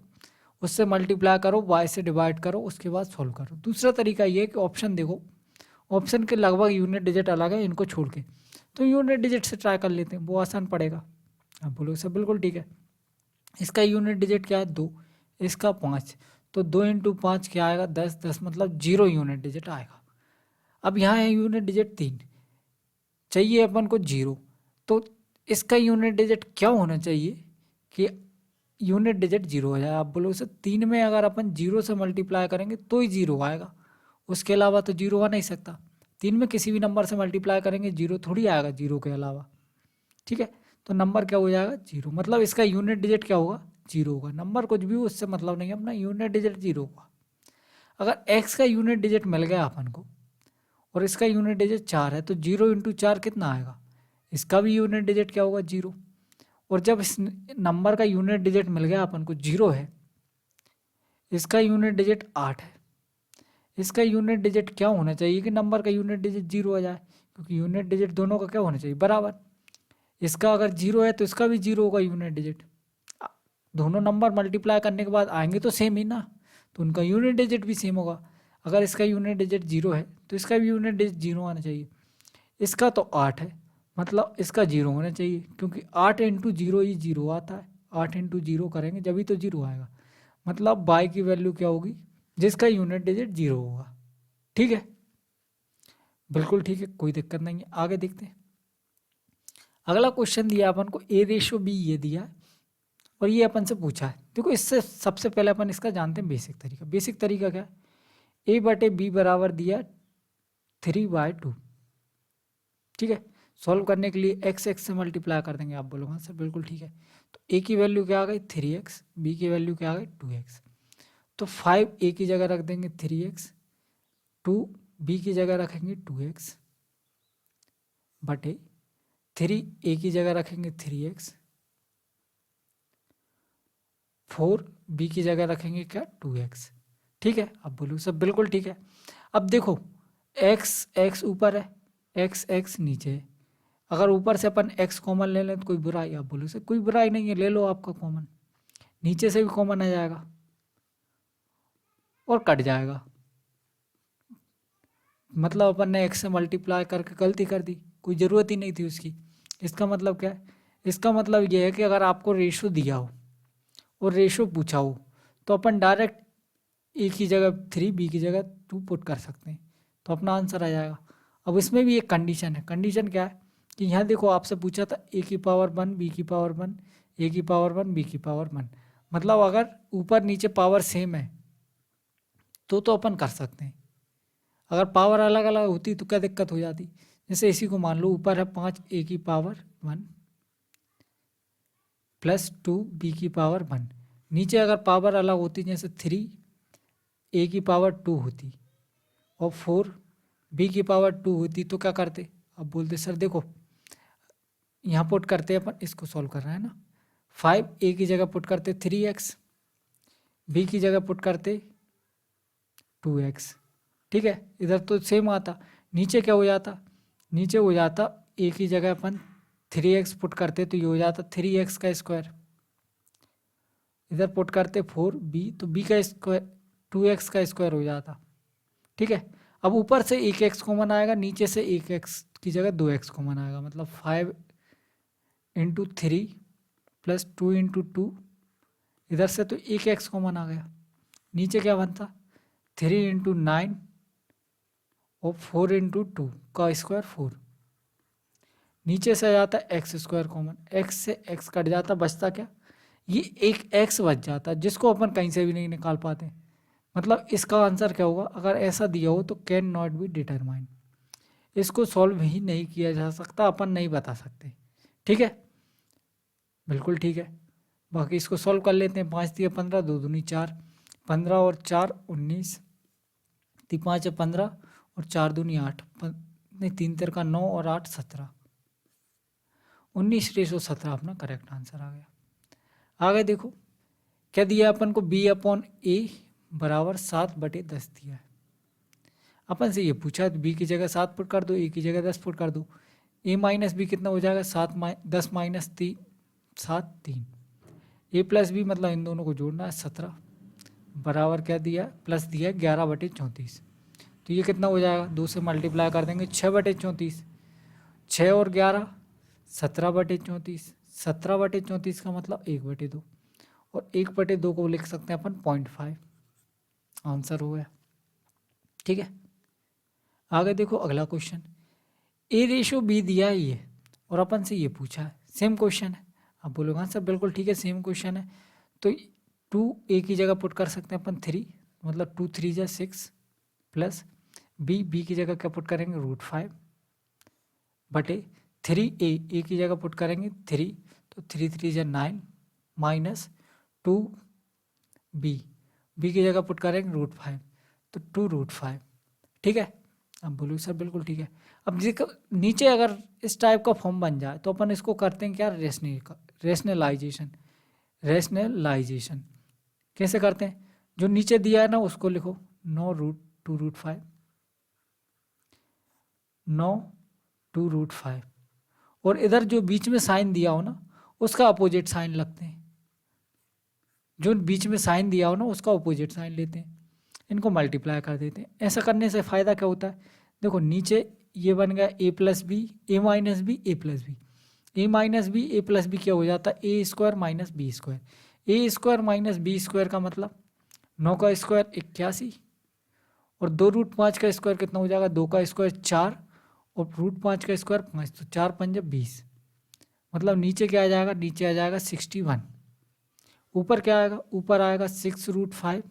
उससे मल्टीप्लाई करो, y से डिवाइड करो, उसके बाद सोल्व करो। दूसरा तरीका ये है कि ऑप्शन देखो, ऑप्शन के लगभग यूनिट डिजिट अलग है, इनको छोड़ के तो यूनिट डिजिट से ट्राई कर लेते हैं, वो आसान पड़ेगा। आप बोलोगे सर बिल्कुल ठीक है, इसका यूनिट डिजिट क्या है 2, इसका 5, तो 2 × 5 क्या आएगा 10, 10 मतलब 0 यूनिट डिजिट आएगा। अब यहाँ है यूनिट डिजिट 3, चाहिए अपन को 0, तो इसका यूनिट डिजिट क्या होना चाहिए कि यूनिट डिजिट 0 हो जाए। आप बोलो सर 3 में अगर अपन 0 से मल्टीप्लाई करेंगे तो ही 0 आएगा, उसके अलावा तो 0 आ नहीं सकता। 3 में किसी भी नंबर से मल्टीप्लाई करेंगे 0 थोड़ी आएगा 0 के अलावा, ठीक है। तो नंबर क्या हो जाएगा 0, मतलब इसका यूनिट डिजिट क्या होगा 0 होगा। नंबर कुछ भी उससे मतलब नहीं है, अपना यूनिट डिजिट 0 होगा। अगर x का यूनिट डिजिट मिल गया अपन को और इसका यूनिट डिजिट 4 है, तो 0 इंटू 4 कितना आएगा, इसका भी यूनिट डिजिट क्या होगा 0। और जब इस नंबर का यूनिट डिजिट मिल गया अपन को 0 है, इसका यूनिट डिजिट 8 है, इसका यूनिट डिजिट क्या होना चाहिए कि नंबर का यूनिट डिजिट 0 आ जाए, क्योंकि यूनिट डिजिट दोनों का क्या होना चाहिए बराबर। इसका अगर 0 है तो इसका भी 0 होगा यूनिट डिजिट। दोनों नंबर मल्टीप्लाई करने के बाद आएंगे तो सेम ही ना, तो उनका यूनिट डिजिट भी सेम होगा। अगर इसका यूनिट डिजिट 0 है तो इसका भी यूनिट डिजिट 0 आना चाहिए। इसका तो 8 है, मतलब इसका 0 होना चाहिए, क्योंकि 8 इंटू 0 ही 0 आता है। 8 इंटू 0 करेंगे जब ही तो 0 आएगा, मतलब बाई की वैल्यू क्या होगी, जिसका यूनिट डिजिट 0 होगा। ठीक है, बिल्कुल ठीक है, कोई दिक्कत नहीं है। आगे देखते हैं। अगला क्वेश्चन दिया अपन को a/b ये दिया है और ये अपन से पूछा है। देखो इससे सबसे पहले अपन इसका जानते हैं बेसिक तरीका। बेसिक तरीका क्या है, a/b बराबर दिया 3/2। ठीक है, सॉल्व करने के लिए x से मल्टीप्लाई कर देंगे। आप बोलोगे सर बिल्कुल ठीक है। तो a की वैल्यू क्या आ गई 3x, b की वैल्यू क्या आ गई 2x। तो 5 a की जगह रख देंगे 3x, 2 b की जगह रखेंगे 2x बटे 3 a की जगह रखेंगे 3x, 4 b की जगह रखेंगे क्या 2x। ठीक है, अब बोलो सब बिल्कुल ठीक है। अब देखो x ऊपर है, x नीचे है। अगर ऊपर से अपन x कॉमन ले लें तो कोई बुराई, आप बोलो सर कोई बुराई नहीं है, ले लो आपका कॉमन, नीचे से भी कॉमन आ जाएगा और कट जाएगा। मतलब अपन ने x से मल्टीप्लाई करके गलती कर दी, कोई ज़रूरत ही नहीं थी उसकी। इसका मतलब क्या है, इसका मतलब ये है कि अगर आपको रेशो दिया हो और रेशो पूछा हो तो अपन डायरेक्ट ए की जगह 3 बी की जगह 2 पुट कर सकते हैं, तो अपना आंसर आ जाएगा। अब इसमें भी एक कंडीशन है। कंडीशन क्या है कि यहाँ देखो आपसे पूछा था a की पावर 1 b की पावर 1 a की पावर 1 b की पावर 1, मतलब अगर ऊपर नीचे पावर सेम है तो अपन कर सकते हैं। अगर पावर अलग अलग होती तो क्या दिक्कत हो जाती। जैसे इसी को मान लो ऊपर है 5 a की पावर 1 प्लस 2 b की पावर 1, नीचे अगर पावर अलग होती जैसे 3 a की पावर 2 होती और 4 b की पावर 2 होती तो क्या करते। अब बोलते सर देखो यहाँ पुट करते अपन, इसको सॉल्व कर रहे हैं ना। 5 a की जगह पुट करते 3x, b की जगह पुट करते 2x। ठीक है, इधर तो सेम आता, नीचे क्या हो जाता, नीचे हो जाता a की जगह अपन 3x पुट करते तो ये हो जाता 3x का स्क्वायर, इधर पुट करते 4b तो b का स्क्वायर 2x का स्क्वायर हो जाता। ठीक है, अब ऊपर से एक x कॉमन आएगा, नीचे से एक x की जगह 2x कॉमन आएगा, मतलब 5 इंटू 3 प्लस 2 इंटू 2, इधर से तो एक x कॉमन आ गया, नीचे क्या बनता 3 इंटू 9 और 4 इंटू 2 का स्क्वायर 4, नीचे से आ जाता है एक्स स्क्वायर कॉमन, एक्स से एक्स कट जाता, बचता क्या ये एक एक्स बच जाता, जिसको अपन कहीं से भी नहीं निकाल पाते। मतलब इसका आंसर क्या होगा, अगर ऐसा दिया हो तो कैन नॉट बी डिटरमाइन, इसको सॉल्व ही नहीं किया जा सकता, अपन नहीं बता सकते। ठीक है, बिल्कुल ठीक है। बाकी इसको सॉल्व कर लेते हैं। 5 दिया 15, 2 दूनी 4, 15 और 4 19, 5 है 15 और 4 दूनी 8, नहीं 3 तेर का 9 और 8 17, 19/17 अपना करेक्ट आंसर आ गया। आगे देखो क्या दिया अपन को, b/a बराबर 7/10 दिया है। अपन से ये पूछा तो b की जगह 7 पुट कर दो, a की जगह 10 पुट कर दो। a माइनस बी कितना हो जाएगा 10 माइनस 3 7 3, a प्लस बी मतलब इन दोनों को जोड़ना है 17 बराबर क्या दिया प्लस दिया 11/34। तो ये कितना हो जाएगा, 2 से मल्टीप्लाई कर देंगे 6/34, 6 और 11 17/34, 17/34 का मतलब 1/2 और 1/2 को लिख सकते हैं अपन 0.5, आंसर हो गया। ठीक है, आगे देखो अगला क्वेश्चन, ए रेशो बी दिया है ये और अपन से ये पूछा है, सेम क्वेश्चन है। अब बोलोगे हाँ सर बिल्कुल ठीक है सेम क्वेश्चन है, तो 2 ए की जगह पुट कर सकते हैं अपन 3, मतलब 2 3 जा 6 प्लस बी की जगह क्या पुट करेंगे √5 बटे 3 ए की जगह पुट करेंगे 3, तो 3 3 जा 9 माइनस 2 बी की जगह पुट करेंगे √5, तो 2√5। ठीक है, अब बोलो सर बिल्कुल ठीक है। अब नीचे अगर इस टाइप का फॉर्म बन जाए तो अपन इसको करते हैं क्या, रेशनलाइजेशन कैसे करते हैं, जो नीचे दिया है ना उसको लिखो 9√2√5 9 और इधर जो बीच में साइन दिया हो ना उसका अपोजिट साइन लगते हैं, जो बीच में साइन दिया हो ना उसका अपोजिट साइन लेते हैं, इनको मल्टीप्लाई कर देते हैं। ऐसा करने से फ़ायदा क्या होता है, देखो नीचे ये बन गया ए प्लस बी ए माइनस बी ए प्लस बी, ए माइनस बी ए प्लस बी क्या हो जाता है ए स्क्वायर माइनस बी स्क्वायर, ए स्क्वायर माइनस बी स्क्वायर का मतलब 9 का स्क्वायर 81 और 2√5 का स्क्वायर कितना हो जाएगा 2 का स्क्वायर 4 और √5 का स्क्वायर 5, तो 4 5 20, मतलब नीचे क्या आ जाएगा, नीचे आ जाएगा 61, ऊपर क्या आएगा, ऊपर आएगा 6√5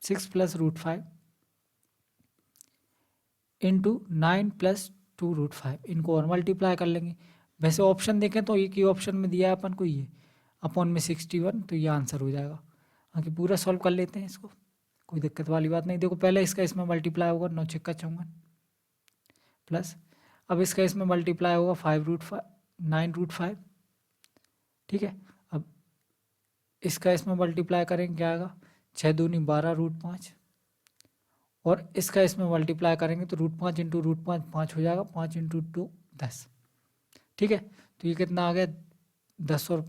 6 प्लस √5 इंटू 9 प्लस 2√5, इनको और मल्टीप्लाई कर लेंगे। वैसे ऑप्शन देखें तो एक ही ऑप्शन में दिया है अपन को ये अपॉन में 61, तो ये आंसर हो जाएगा। आगे पूरा सॉल्व कर लेते हैं इसको, कोई दिक्कत वाली बात नहीं। देखो पहले इसका इसमें मल्टीप्लाई होगा 9 6 54 प्लस, अब इसका इसमें मल्टीप्लाई होगा 9√5। ठीक है, अब इसका इसमें मल्टीप्लाई करेंगे क्या आएगा 6 दूनी 12√5 और इसका इसमें मल्टीप्लाई करेंगे तो √5 इंटू √5 5 हो जाएगा, 5 इंटू 2 10। ठीक है, तो ये कितना आ गया 10 और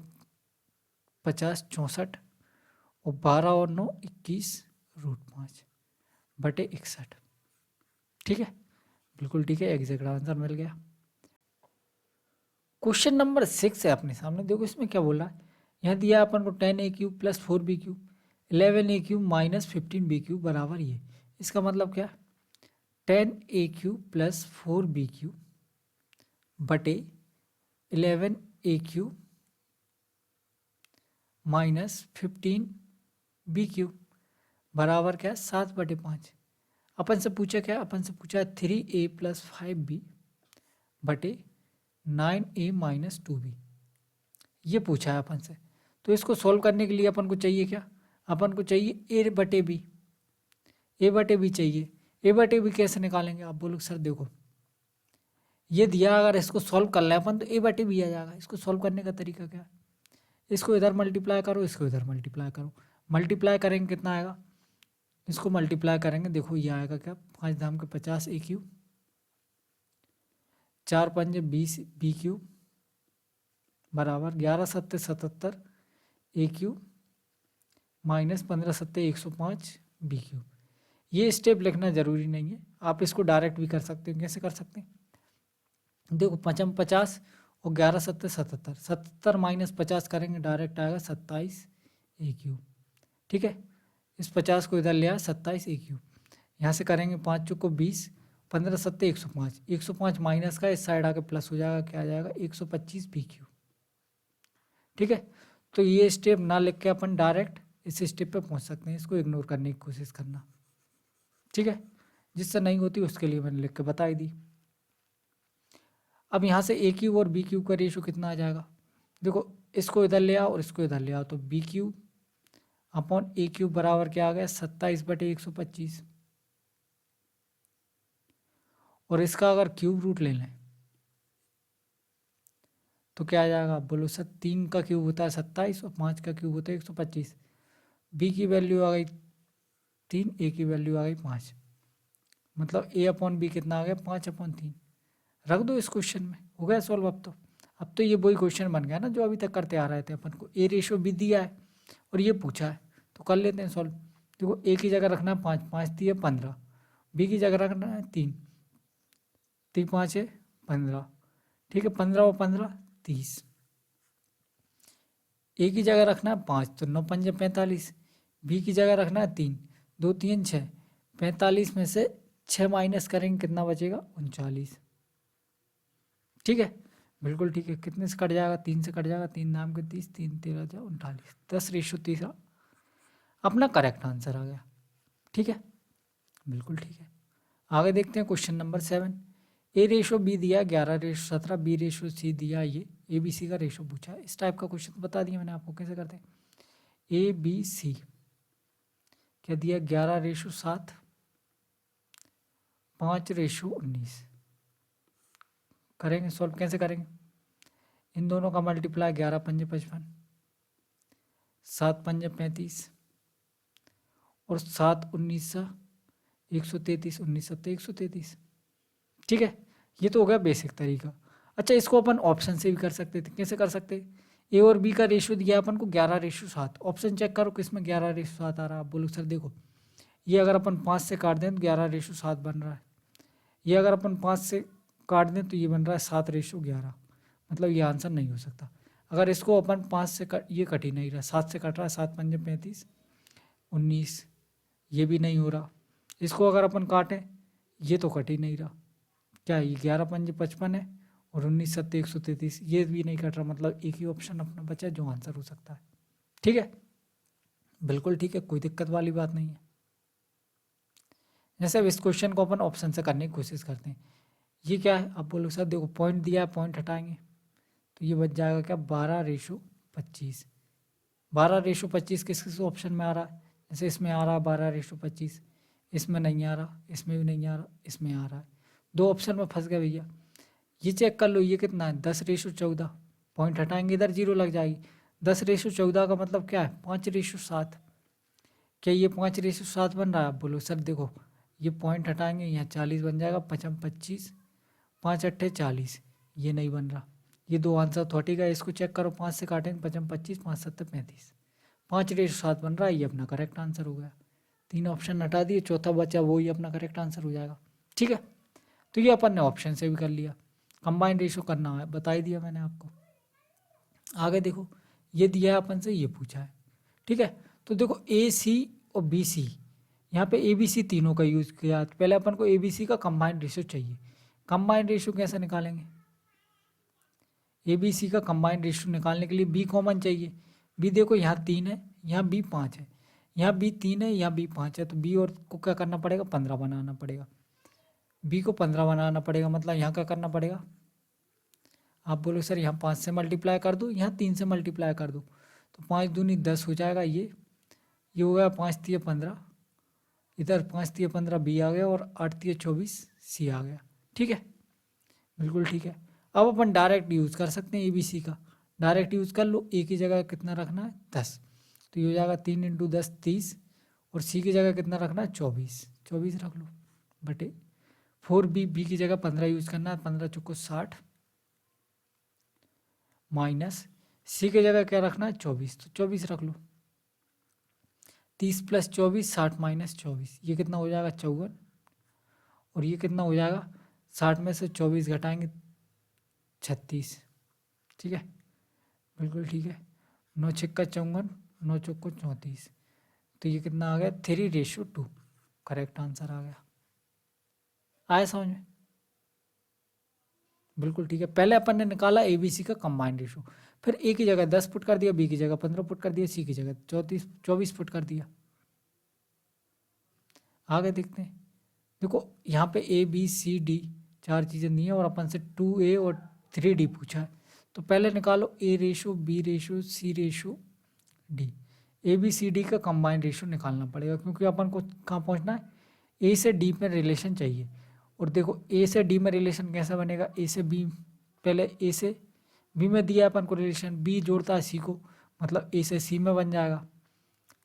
50 64 और 12 और 9 21 √5 बटे 61। ठीक है, बिल्कुल ठीक है, एग्जैक्ट आंसर मिल गया। क्वेश्चन नंबर 6 है अपने सामने, देखो इसमें क्या बोल रहा है, यहाँ दिया अपन को 10a³ plus 4b³ 11a³ minus 15b³ बराबर ये, इसका मतलब क्या 10a³ प्लस 4b³ बटे 11a³ माइनस 15b³ बराबर क्या है 7/5। अपन से पूछा क्या, अपन से पूछा 3a प्लस 5b बटे 9a माइनस 2b, ये पूछा है अपन से। तो इसको सॉल्व करने के लिए अपन को चाहिए क्या, अपन को चाहिए a बटे b, a बटे b चाहिए। a बटे b कैसे निकालेंगे, आप बोलो सर देखो ये दिया, अगर इसको सॉल्व कर लें अपन तो a बटे b आ जाएगा। इसको सॉल्व करने का तरीका क्या है, इसको इधर मल्टीप्लाई करो, इसको इधर मल्टीप्लाई करो, मल्टीप्लाई करेंगे कितना आएगा, इसको मल्टीप्लाई करेंगे देखो ये आएगा क्या 5 दाम के 50 a³ 4 5 20 b³ बराबर 11 7 77 a³ माइनस 15 7 105 b³। ये स्टेप लिखना ज़रूरी नहीं है, आप इसको डायरेक्ट भी कर सकते हैं। कैसे कर सकते हैं, देखो 5 50 और 11 7 77 77 माइनस 50 करेंगे डायरेक्ट आएगा 27 a³। ठीक है, इस 50 को इधर ले आया 27 a³, यहाँ से करेंगे 5 चौको 20 15 7 105 105 माइनस का इस साइड आके प्लस हो जाएगा, क्या आ जाएगा 125 b³। ठीक है, तो ये स्टेप ना लिख के अपन डायरेक्ट इस स्टेप पे पहुंच सकते हैं, इसको इग्नोर करने की कोशिश करना। ठीक है, जिससे नहीं होती उसके लिए मैंने लिख के बता ही दी। अब यहाँ से a³ और b³ का रेशो कितना आ जाएगा, देखो इसको इधर ले आओ और इसको इधर ले आओ, तो b³ अपॉन a³ बराबर क्या आ गया 27/125 और इसका अगर क्यूब रूट ले लें तो क्या आ जाएगा, बोलो सर 3 का क्यूब होता है 27 और 5 का क्यूब होता है 125। b की वैल्यू आ गई 3, a की वैल्यू आ गई 5, मतलब a अपॉन b कितना आ गया 5/3। रख दो इस क्वेश्चन में, हो गया सॉल्व। अब तो ये वही क्वेश्चन बन गया ना जो अभी तक करते आ रहे थे अपन को, a रेशो b दिया है और ये पूछा है तो कर लेते हैं सॉल्व। देखो a की जगह रखना है 5, 5 दिए 15, b की जगह रखना है 3, 3 5 है 15। ठीक है, 15 और 15 30, a की जगह रखना है 5 तो 9 5 45, b की जगह रखना है 3 2 3 6 45 में से 6 माइनस करेंगे कितना बचेगा 39। ठीक है, बिल्कुल ठीक है। कितने से कट जाएगा 3 से कट जाएगा, 3 नाम के 30, 3 13 39, 10:30 अपना करेक्ट आंसर आ गया। ठीक है, बिल्कुल ठीक है। आगे देखते हैं क्वेश्चन नंबर 7। A/B दिया 11:17, B/C दिया ये ABC का रेशो पूछा है। इस टाइप का क्वेश्चन बता दिया मैंने आपको कैसे करते हैं। ABC क्या दिया 11:7, 5:19। करेंगे सॉल्व, कैसे करेंगे, इन दोनों का मल्टीप्लाई 11 पंजे 55, 7 पंजे 35 और 7 19 133, 19 7 133। ठीक है, ये तो हो गया बेसिक तरीका। अच्छा, इसको अपन ऑप्शन से भी कर सकते थे। कैसे कर सकते, ए और बी का रेशियो दिया अपन को 11:7। ऑप्शन चेक करो किसमें 11:7 आ रहा है। आप बोलो सर देखो, ये अगर अपन 5 से काट दें तो 11:7 बन रहा है। ये अगर अपन 5 से काट दें तो ये बन रहा है 7:11। मतलब ये आंसर नहीं हो सकता। अगर इसको अपन 5 से ये कट ही नहीं रहा, 7 से कट रहा है, 7 पंजे 35, 19, ये भी नहीं हो रहा। इसको अगर अपन काटें, ये तो कट ही नहीं रहा। क्या ये 11 पंजे 55 है और 19 सत्ते 133, ये भी नहीं कट रहा। मतलब एक ही ऑप्शन अपना बचा जो आंसर हो सकता है। ठीक है, बिल्कुल ठीक है, कोई दिक्कत वाली बात नहीं है। जैसे अब इस क्वेश्चन को अपन ऑप्शन से करने की कोशिश करते हैं। ये क्या है, आप बोलो सर देखो पॉइंट दिया है, पॉइंट हटाएंगे तो ये बच जाएगा क्या 12:25। 12:25 किस किस ऑप्शन में आ रहा है, जैसे इसमें आ रहा है 12:25, इसमें नहीं आ रहा, इसमें भी नहीं आ रहा, इसमें आ रहा है। 2 ऑप्शन में फंस गए भैया। ये चेक कर लो, ये कितना है 10:14। पॉइंट हटाएंगे इधर 0 लग जाएगी। 10:14 का मतलब क्या है 5:7। क्या ये 5:7 बन रहा है। आप बोलो सर देखो, ये पॉइंट हटाएंगे यहाँ 40 बन जाएगा, 5 25, 5 8 40, ये नहीं बन रहा। ये 2 आंसर तो हटेगा। इसको चेक करो, 5 से काटेंगे 5 25, 5 7 35, 5:7 बन रहा है। ये अपना करेक्ट आंसर हो गया। 3 ऑप्शन हटा दिए, चौथा बचा, वो ही अपना करेक्ट आंसर हो जाएगा। ठीक है, तो ये अपन ने ऑप्शन से भी कर लिया। कंबाइंड रेशो करना है, बता ही दिया मैंने आपको। आगे देखो, ये दिया है अपन से, ये पूछा है। ठीक है, तो देखो AC और BC, यहाँ पे ABC तीनों का यूज़ किया। तो पहले अपन को ABC का कंबाइंड रेशो चाहिए। कंबाइंड रेशो कैसे निकालेंगे, ABC का कंबाइंड रेशो निकालने के लिए B कॉमन चाहिए। B देखो यहाँ 3 है, यहाँ B 5 है, यहाँ B 3 है, यहाँ B 5 है। तो B और को क्या करना पड़ेगा 15 बनाना पड़ेगा। B को 15 बनाना पड़ेगा, मतलब यहाँ क्या करना पड़ेगा। आप बोलो सर यहाँ 5 से मल्टीप्लाई कर दो, यहाँ 3 से मल्टीप्लाई कर दो, तो 5 दूनी 10 हो जाएगा। ये हो गया 5 3 15, इधर 5 3 15 B आ गया, और 8 3 24 C आ गया। ठीक है, बिल्कुल ठीक है। अब अपन डायरेक्ट यूज़ कर सकते हैं ABC का। डायरेक्ट यूज़ कर लो, A की जगह कितना रखना है 10, तो ये हो जाएगा 3 × 10 30, और C की जगह कितना रखना है 24, 24 रख लो बटे 4B। B की जगह 15 यूज़ करना है, 15 चौको 60, माइनस C की जगह क्या रखना है 24, तो 24 रख लो। 30 + 24 60 - 24, ये कितना हो जाएगा 54, और ये कितना हो जाएगा 60 में से 24 घटाएंगे 36। ठीक है, बिल्कुल ठीक है। 9 छक्का 54, 9 चौको 34, तो ये कितना आ गया 3:2। करेक्ट आंसर आ गया। आया समझ में, बिल्कुल ठीक है। पहले अपन ने निकाला ABC का कंबाइंड रेशो, फिर A की जगह 10 पुट कर दिया, B की जगह 15 पुट कर दिया, C की जगह 24 पुट कर दिया। आगे देखते हैं, देखो यहाँ पे ABCD 4 चीज़ें दी हैं, और अपन से 2A और 3D पूछा है। तो पहले निकालो A ratio, B ratio, C ratio, D। ABCD का कंबाइंड रेशो निकालना पड़ेगा, क्योंकि अपन को कहाँ पहुँचना है, A से D में रिलेशन चाहिए। और देखो A से D में रिलेशन कैसा बनेगा, A से B, पहले A से B में दिया अपन को रिलेशन, B जोड़ता है C को, मतलब A से C में बन जाएगा।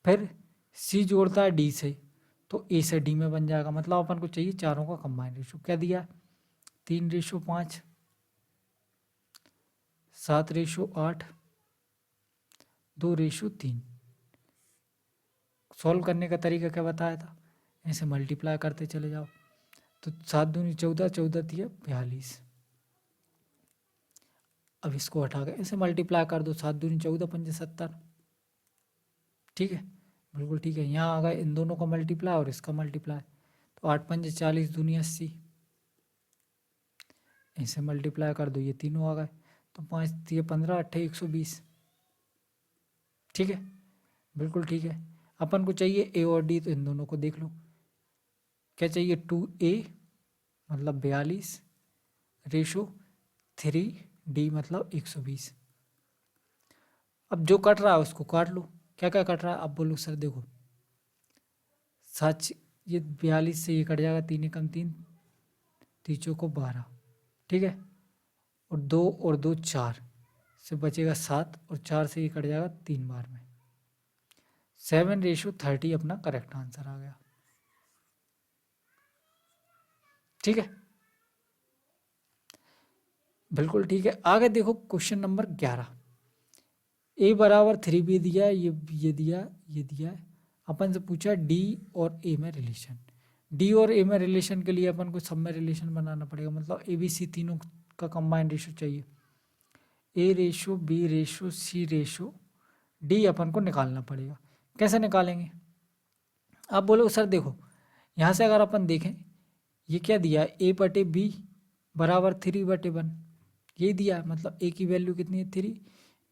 फिर C जोड़ता है D से, तो A से D में बन जाएगा। मतलब अपन को चाहिए चारों का कंबाइंड रेशो। क्या दिया 3:5, 7:8, 2:3। सॉल्व करने का तरीका क्या बताया था, ऐसे मल्टीप्लाई करते चले जाओ। तो 7 दूनी 14, 14 तिया 42। अब इसको हटा के ऐसे मल्टीप्लाई कर दो, 7 दूनी 14, 5 70। ठीक है, बिल्कुल ठीक है। यहाँ आ गए इन दोनों का मल्टीप्लाई और इसका मल्टीप्लाई, तो 8 पंजे 40 दूनी 80, इसे मल्टीप्लाई कर दो, ये तीनों आ गए, तो 5 दिए 15, 8 120। ठीक है, बिल्कुल ठीक है। अपन को चाहिए ए और डी, तो इन दोनों को देख लो। क्या चाहिए, 2A मतलब 42 रेशो 3D मतलब 120। अब जो कट रहा है उसको काट लो। क्या क्या कट रहा है, अब बोलो सर देखो, सच ये 42 से ये कट जाएगा, 3 एकम 3, तीचों को 12, ठीक है, और 2 और 2 4 से बचेगा 7, और 4 से ये कट जाएगा 3 बार में। 7:30 अपना करेक्ट आंसर आ गया। ठीक है, बिल्कुल ठीक है। आगे देखो क्वेश्चन नंबर 11। ए बराबर 3B दिया है, ये दिया, ये दिया है। अपन से पूछा डी और ए में रिलेशन। डी और ए में रिलेशन के लिए अपन को सब में रिलेशन बनाना पड़ेगा, मतलब ए बी सी तीनों का कंबाइंड रेशो चाहिए। ए रेशो, बी रेशो, सी रेशो, डी अपन को निकालना पड़ेगा। कैसे निकालेंगे, आप बोलो सर देखो, यहाँ से अगर अपन देखें, ये क्या दिया है, ए बटे बी बराबर 3/1, ये दिया है, मतलब ए की वैल्यू कितनी है 3,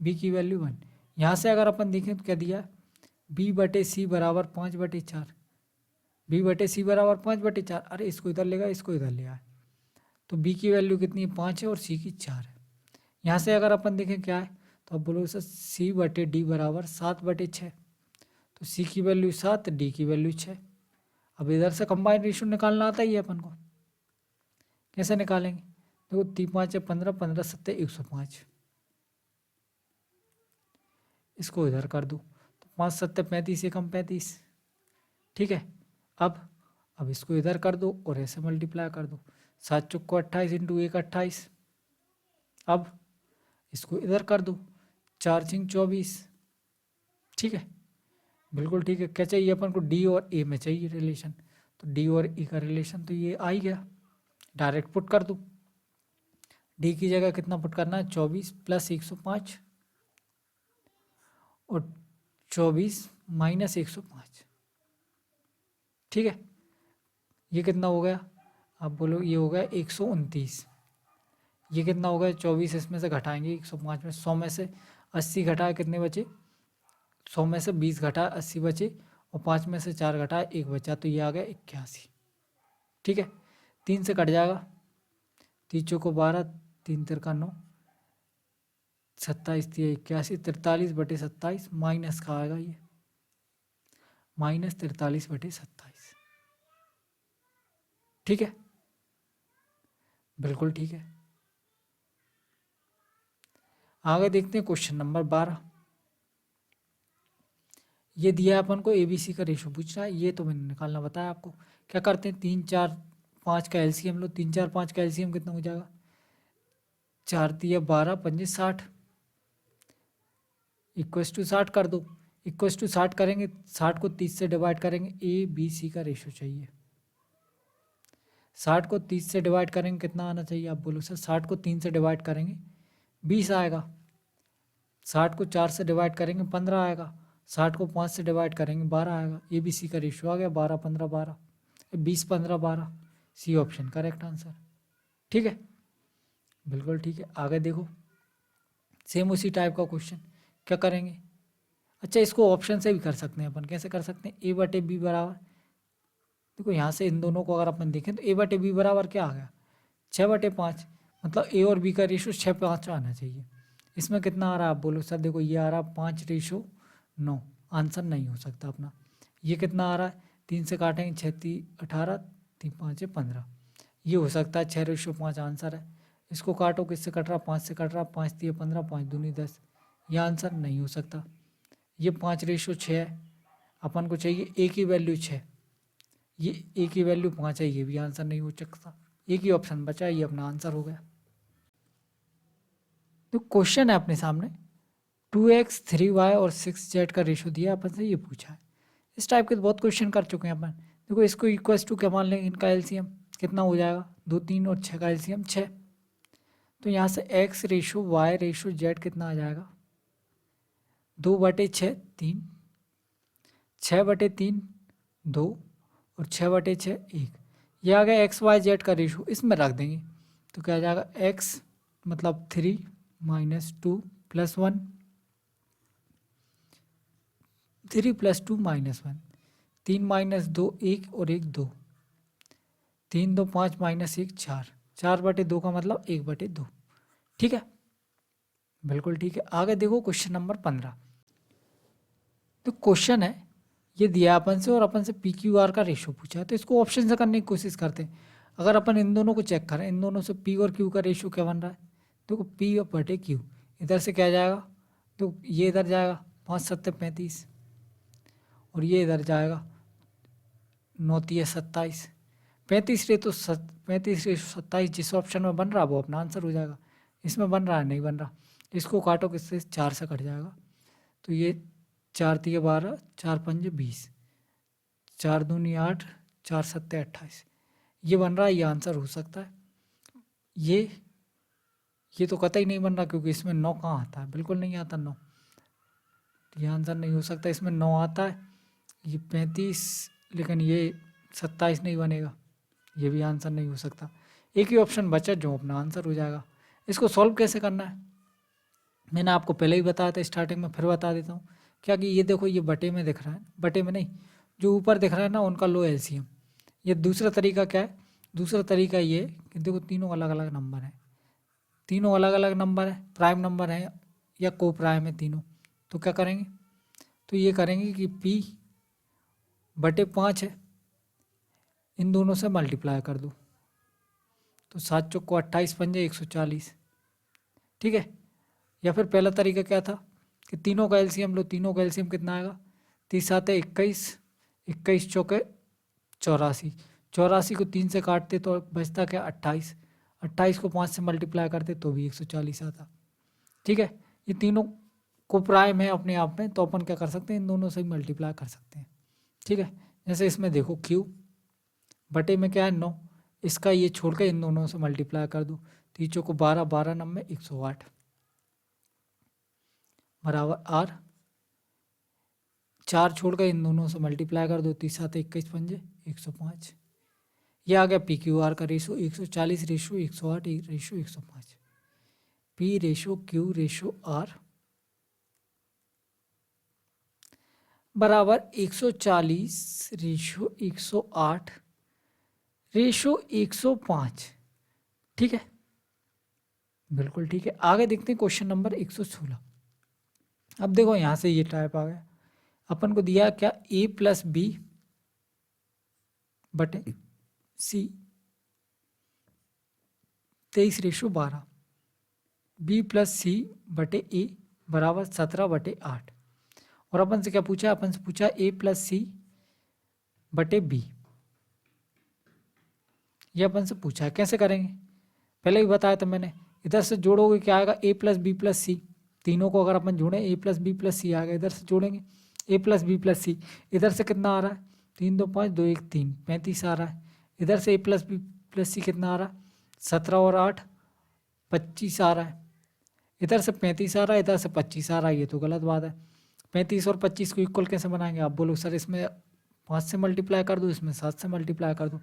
बी की वैल्यू 1। यहाँ से अगर अपन देखें तो क्या दिया है, बी बटे सी बराबर 5/4, बी बटे सी बराबर 5/4। अरे इसको इधर लेगा, इसको इधर ले आए, तो बी की वैल्यू कितनी है 5 है और सी की 4 है। यहाँ से अगर अपन देखें क्या है, तो अब बोलो सर सी बटे डी बराबर 7/6, तो सी की वैल्यू 7, डी की वैल्यू 6। अब इधर से कंबाइंड रेशियो निकालना आता ही है अपन को, कैसे निकालेंगे, देखो 3 5 है 15, 15 7 105, इसको इधर कर दो, तो 5 7 35 एकम 35। ठीक है, अब इसको इधर कर दो और ऐसे मल्टीप्लाई कर दो, 7 चौको 28 इंटू 1 28। अब इसको इधर कर दो, 4 6 24। ठीक है, बिल्कुल ठीक है। क्या चाहिए अपन को, डी और ए में चाहिए रिलेशन, तो डी और ए का रिलेशन तो ये आ ही गया, डायरेक्ट पुट कर दो। डी की जगह कितना पुट करना है, 24 प्लस 105 और 24 माइनस 105। ठीक है, ये कितना हो गया, आप बोलो ये हो गया 129। ये कितना हो गया, 24 इसमें से घटाएंगे 105 में, 100 में से 80 घटाए कितने बचे, 100 में से 20 घटाए 80 बचे, और 5 में से 4 घटाए 1 बचा, तो ये आ गया 81। ठीक है, 3 से कट जाएगा, 3 चौको 12, 3 तिरका 9, 27 दिया 81, 43/27 माइनस का आएगा ये, माइनस 43/27। ठीक है, बिल्कुल ठीक है। आगे देखते हैं क्वेश्चन नंबर 12। ये दिया है अपन को एबीसी का रेशो पूछना है, ये तो मैंने निकालना बताया आपको। क्या करते हैं, 3 4 5 का एलसीएम लो, 3 4 5 का एलसीएम कितना हो जाएगा, 4 तिया 12 पंजे 60, इक्वस टू 60 कर दो। इक्वस टू 60 करेंगे, 60 को 30 से डिवाइड करेंगे, ए बी सी का रेशो चाहिए। 60 को 30 से डिवाइड करेंगे कितना आना चाहिए, आप बोलो सर 60 को 3 से डिवाइड करेंगे 20 आएगा, 60 को 4 से डिवाइड करेंगे 15 आएगा, 60 को 5 से डिवाइड करेंगे 12 आएगा। ए बी सी का रेशो आ गया 12 15 12, 20 15 12, सी ऑप्शन करेक्ट आंसर। ठीक है, बिल्कुल ठीक है। आगे देखो, सेम उसी टाइप का क्वेश्चन, क्या करेंगे, अच्छा इसको ऑप्शन से भी कर सकते हैं अपन। कैसे कर सकते हैं, ए बटे बी बराबर, देखो यहाँ से इन दोनों को अगर अपन देखें तो ए बटे बी बराबर क्या आ गया, 6/5, मतलब ए और बी का रेशो 6:5 आना चाहिए। इसमें कितना आ रहा है, आप बोलो सर देखो ये आ रहा है 5:9, आंसर नहीं हो सकता अपना। ये कितना आ रहा है, 3 से काटेंगे 6 3 18, 3 5 15, ये हो सकता है 6:5 आंसर है। इसको काटो, किससे कट रहा, 5 से कट रहा, 5 3 15, 5 दूनी 10, ये आंसर नहीं हो सकता। ये 5:6 है, अपन को चाहिए ए की वैल्यू 6, ये ए की वैल्यू 5 है, ये भी आंसर नहीं हो सकता। एक ही ऑप्शन बचा, ये अपना आंसर हो गया। तो क्वेश्चन है अपने सामने, 2x 3y और 6z का रेशो दिया, अपन से ये पूछा है। इस टाइप के तो बहुत क्वेश्चन कर चुके हैं अपन। देखो इसको इक्वल्स टू क्या मान लेंगे, इनका एलसीएम कितना हो जाएगा, 2 3 और 6 का एलसीएम 6। तो यहाँ से x ratio y ratio z कितना आ जाएगा, 2/6 3, 6/3 2, और 6/6 1। ये आ गया एक्स वाई जेड का रेशो, इसमें रख देंगे तो क्या आ जाएगा एक्स मतलब 3 - 2 + 1, 3 + 2 - 1, 3 - 2 1 और 1 2, 3 2 5 - 1 4, 4/2 का मतलब 1/2। ठीक है, बिल्कुल ठीक है। आगे देखो क्वेश्चन नंबर 15। तो क्वेश्चन है ये दिया अपन से और अपन से पी क्यू आर का रेशो पूछा है, तो इसको ऑप्शन से करने की कोशिश करते हैं। अगर अपन इन दोनों को चेक करें, इन दोनों से पी और क्यू का रेशो क्या बन रहा है, देखो P/Q इधर से क्या जाएगा, तो ये इधर जाएगा 5 7 35 और ये इधर जाएगा 9 3 27, 35 जिस ऑप्शन में बन रहा है वो अपना आंसर हो जाएगा। इसमें बन रहा है नहीं बन रहा, इसको काटो किससे, 4 से कट जाएगा, तो ये 4 3 12, 4 5 20, 4 दूनी 8, 4 7 28, ये बन रहा है, ये आंसर हो सकता है। ये तो कतई नहीं बन रहा क्योंकि इसमें 9 कहाँ आता है, बिल्कुल नहीं आता 9, ये आंसर नहीं हो सकता। इसमें 9 आता है, ये 35, लेकिन ये 27 नहीं बनेगा, ये भी आंसर नहीं हो सकता। एक ही ऑप्शन बचा जो अपना आंसर हो जाएगा। इसको सॉल्व कैसे करना है मैंने आपको पहले ही बताया था स्टार्टिंग में, फिर बता देता हूँ। क्या कि ये देखो ये बटे में दिख रहा है, बटे में नहीं, जो ऊपर दिख रहा है ना उनका लो एलसीएम। ये दूसरा तरीका क्या है, दूसरा तरीका ये कि देखो तीनों अलग अलग नंबर है, तीनों अलग अलग नंबर है, प्राइम नंबर है या को प्राइम है तीनों, तो क्या करेंगे, तो ये करेंगे कि P/5 है, इन दोनों से मल्टीप्लाई कर दो, तो 7 चौको 28 पंजे 140। ठीक है, या फिर पहला तरीका क्या था कि तीनों का एलसीएम लो, तीनों का एलसीएम कितना आएगा, 30 7 21, 21 चौके 84, 84 को 3 से काटते तो बचता क्या 28, 28 को 5 से मल्टीप्लाई करते तो भी 140 आता। ठीक है, ये तीनों को प्राइम है अपने आप में, तो अपन क्या कर सकते हैं, इन दोनों से ही मल्टीप्लाई कर सकते हैं। ठीक है, जैसे इसमें देखो Q बटे में क्या है 9, इसका ये छोड़ के इन दोनों से मल्टीप्लाई कर दो, तीचों को 12, 12 9 108 बराबर R, 4 छोड़ कर इन दोनों से मल्टीप्लाई कर दो, 30 7 21 पंजे 105। ये आ गया PQR का ratio 140 ratio 108 ratio 105, P ratio Q ratio R बराबर 140 रेशो 108 रेशो 105। ठीक है, बिल्कुल ठीक है। आगे देखते हैं क्वेश्चन नंबर 116। अब देखो यहाँ से ये टाइप आ गया, अपन को दिया क्या A+B बटे C 23 रेशो 12, B+C बटे A बराबर 17/8, और अपन से क्या पूछा, अपन से पूछा A+C बटे B, ये अपन से पूछा है। कैसे करेंगे, पहले ही बताया था मैंने, इधर से जोड़ोगे क्या आएगा A+B+C, तीनों को अगर अपन जोड़ें A+B+C आएगा, इधर से जोड़ेंगे A+B+C, इधर से कितना आ रहा है 3 2 5 2 1 3, 35 आ रहा है, इधर से A+B+C कितना आ रहा है 17 और 8 25 आ रहा है, इधर से 35 आ रहा है, इधर से 25 आ रहा है, ये तो गलत बात है। 35 और 25 को इक्वल कैसे बनाएंगे, आप बोलो सर इसमें 5 से मल्टीप्लाई कर दो, इसमें 7 से मल्टीप्लाई कर दो,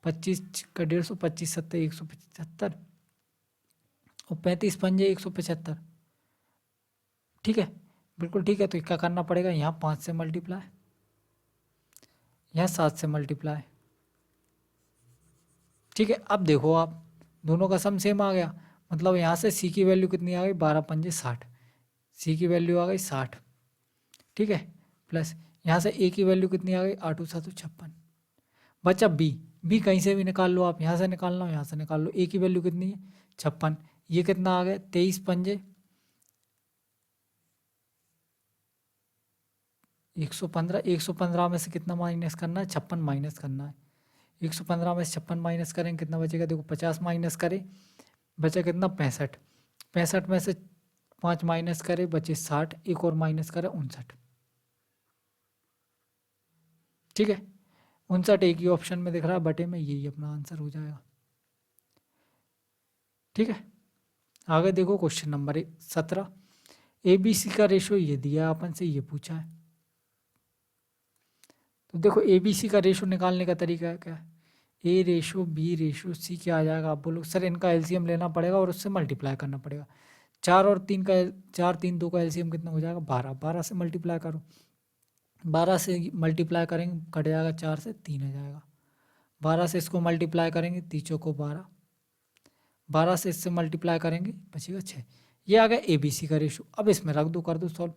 25 का 150, 25 7 175 और 35 पंजे 175। ठीक है, बिल्कुल ठीक है। तो क्या करना पड़ेगा, यहाँ 5 से मल्टीप्लाई, यहाँ 7 से मल्टीप्लाई। ठीक है, अब देखो आप दोनों का सम सेम आ गया, मतलब यहाँ से C की वैल्यू कितनी आ गई 12 पंजे 60, C की वैल्यू आ गई 60। ठीक है, प्लस यहाँ से A की वैल्यू कितनी आ गई 8 7 56, बचा B कहीं से भी निकाल लो आप, यहाँ से निकालना हो यहाँ से निकाल लो। A की वैल्यू कितनी है 56, ये कितना आ गया 23 पंजे 115, 115 में से कितना माइनस करना है 56 माइनस करना है, 115 में से 56 माइनस करेंगे कितना बचेगा, देखो 50 माइनस करें बचा कितना 65, 65 में से 5 माइनस करे बचे 60, एक और माइनस करे 59। ठीक है, 59 एक ही ऑप्शन में दिख रहा है बटे में, यही अपना आंसर हो जाएगा। ठीक है, आगे देखो क्वेश्चन नंबर 17। ABC का रेशो ये दिया अपन से, ये पूछा है, तो देखो ए बी सी का रेशो निकालने का तरीका है क्या है, ए रेशो बी रेशो सी क्या आ जाएगा, आप बोलो सर इनका एलसीएम लेना पड़ेगा और उससे मल्टीप्लाई करना पड़ेगा। 4 और 3 का 4 3 2 का एलसीएम कितना हो जाएगा 12, 12 से मल्टीप्लाई करो, 12 से मल्टीप्लाई करेंगे कट जाएगा 4 से 3 आ जाएगा, 12 से इसको मल्टीप्लाई करेंगे तीचों को 12, 12 से इससे मल्टीप्लाई करेंगे बचेगा 6। ये आ गया ए बी सी का रेशो। अब इसमें रख दो, कर दो सॉल्व।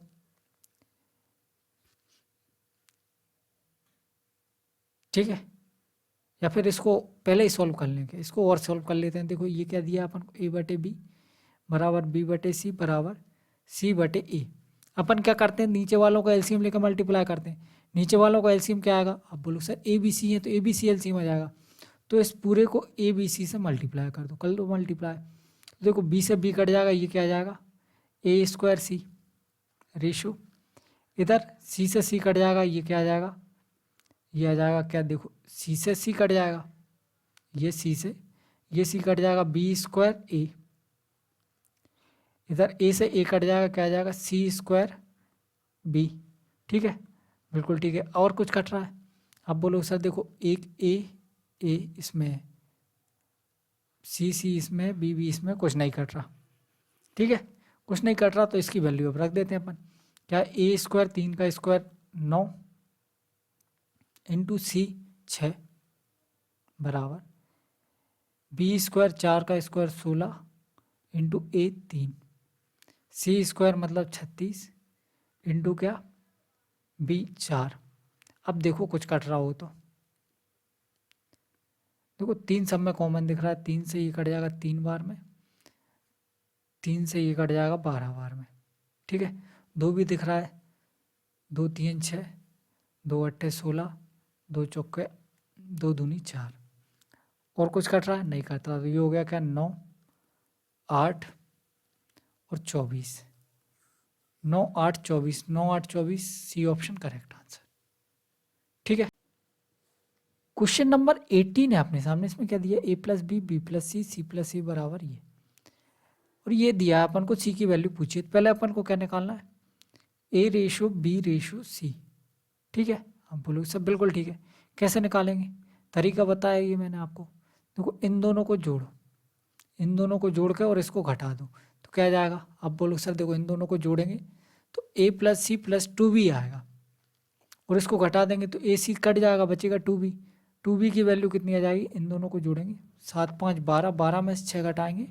ठीक है, या फिर इसको पहले ही सॉल्व कर लेंगे, इसको और सॉल्व कर लेते हैं। देखो ये क्या दिया अपन को, ए बटे बी बराबर बी बटे सी बराबर सी बटे ए। अपन क्या करते हैं, नीचे वालों का एलसीएम लेकर मल्टीप्लाई करते हैं। नीचे वालों का एलसीएम क्या आएगा, अब बोलो सर ए बी सी है तो ए बी सी एलसीएम आ जाएगा, तो इस पूरे को ए बी सी से मल्टीप्लाई कर दो मल्टीप्लाई। तो देखो बी से बी कट जाएगा, ये क्या आ जाएगा ए स्क्वायर सी रेशो, इधर सी से सी कट जाएगा, ये क्या आ जाएगा, ये आ जाएगा क्या, देखो सी से सी कट जाएगा, ये सी से ये सी कट जाएगा बी स्क्वायर ए, इधर ए से ए कट जाएगा, क्या आ जाएगा सी स्क्वायर बी। ठीक है, बिल्कुल ठीक है। और कुछ कट रहा है, अब बोलो सर देखो एक ए ए इसमें है, सी सी इसमें, बी बी इसमें, कुछ नहीं कट रहा। ठीक है, कुछ नहीं कट रहा तो इसकी वैल्यू अब रख देते हैं अपन। क्या ए स्क्वायर 3 का स्क्वायर 9 इंटू सी 6 बराबर बी स्क्वायर 4 का स्क्वायर 16 इंटू ए 3, सी स्क्वायर मतलब 36 इंटू क्या बी 4। अब देखो कुछ कट रहा हो तो देखो 3 सब में कॉमन दिख रहा है, 3 से ये कट जाएगा 3 बार में, 3 से ये कट जाएगा 12 बार में। ठीक है, 2 भी दिख रहा है, 2 3 6, 2 8 16, 2 चौके 2 दूनी 4। और कुछ कट रहा है, नहीं कट रहा, तो ये हो गया क्या 9 8 और 24, 9 8 24, 9 8 24, सी ऑप्शन करेक्ट आंसर। ठीक है, क्वेश्चन नंबर 18 है अपने सामने, इसमें क्या दिया ए plus b b plus c c plus a बराबर ये, और ये दिया है अपन को सी की वैल्यू पूछिए। पहले अपन को क्या निकालना है, ए रेशो बी रेशो सी। ठीक है, अब बोलो सब बिल्कुल ठीक है, कैसे निकालेंगे, तरीका बताया ये मैंने आपको। देखो इन दोनों को जोड़ो, इन दोनों को जोड़ के और इसको घटा दो तो क्या जाएगा, अब बोलो सर देखो इन दोनों को जोड़ेंगे तो ए प्लस सी प्लस 2b आएगा, और इसको घटा देंगे तो ए सी कट जाएगा, बचेगा 2b। 2b की वैल्यू कितनी आ जाएगी, इन दोनों को जोड़ेंगे 7 5 12, 12 में से 6 घटाएंगे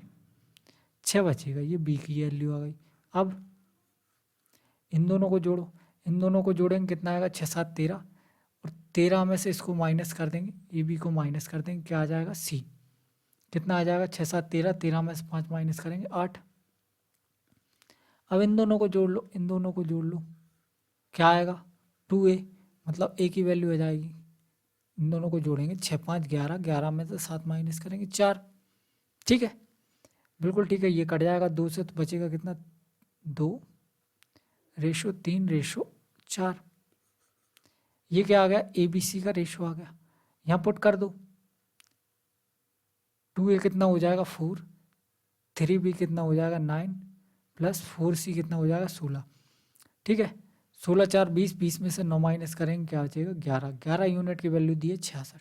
6 बचेगा, ये b की वैल्यू आ गई। अब इन दोनों को जोड़ो, इन दोनों को जोड़ेंगे कितना आएगा 6 7 13, और 13 में से इसको माइनस कर देंगे, ए बी को माइनस कर देंगे, क्या आ जाएगा सी, कितना आ जाएगा 6 7 13, 13 में से 5 माइनस करेंगे 8। अब इन दोनों को जोड़ लो, इन दोनों को जोड़ लो, क्या आएगा 2a, मतलब a की वैल्यू आ जाएगी, इन दोनों को जोड़ेंगे 6 5 11, 11 में से 7 माइनस करेंगे 4। ठीक है, बिल्कुल ठीक है, ये कट जाएगा 2 से तो बचेगा कितना 2 रेशो 3 रेशो 4। ये क्या आ गया ए बी सी का रेशो आ गया, यहाँ पुट कर दो, 2a कितना हो जाएगा 4, 3b कितना हो जाएगा 9 प्लस 4c कितना हो जाएगा 16। ठीक है, 16 4 20, 20 में से 9 माइनस करेंगे क्या बचेगा 11, 11 यूनिट की वैल्यू दी है 66,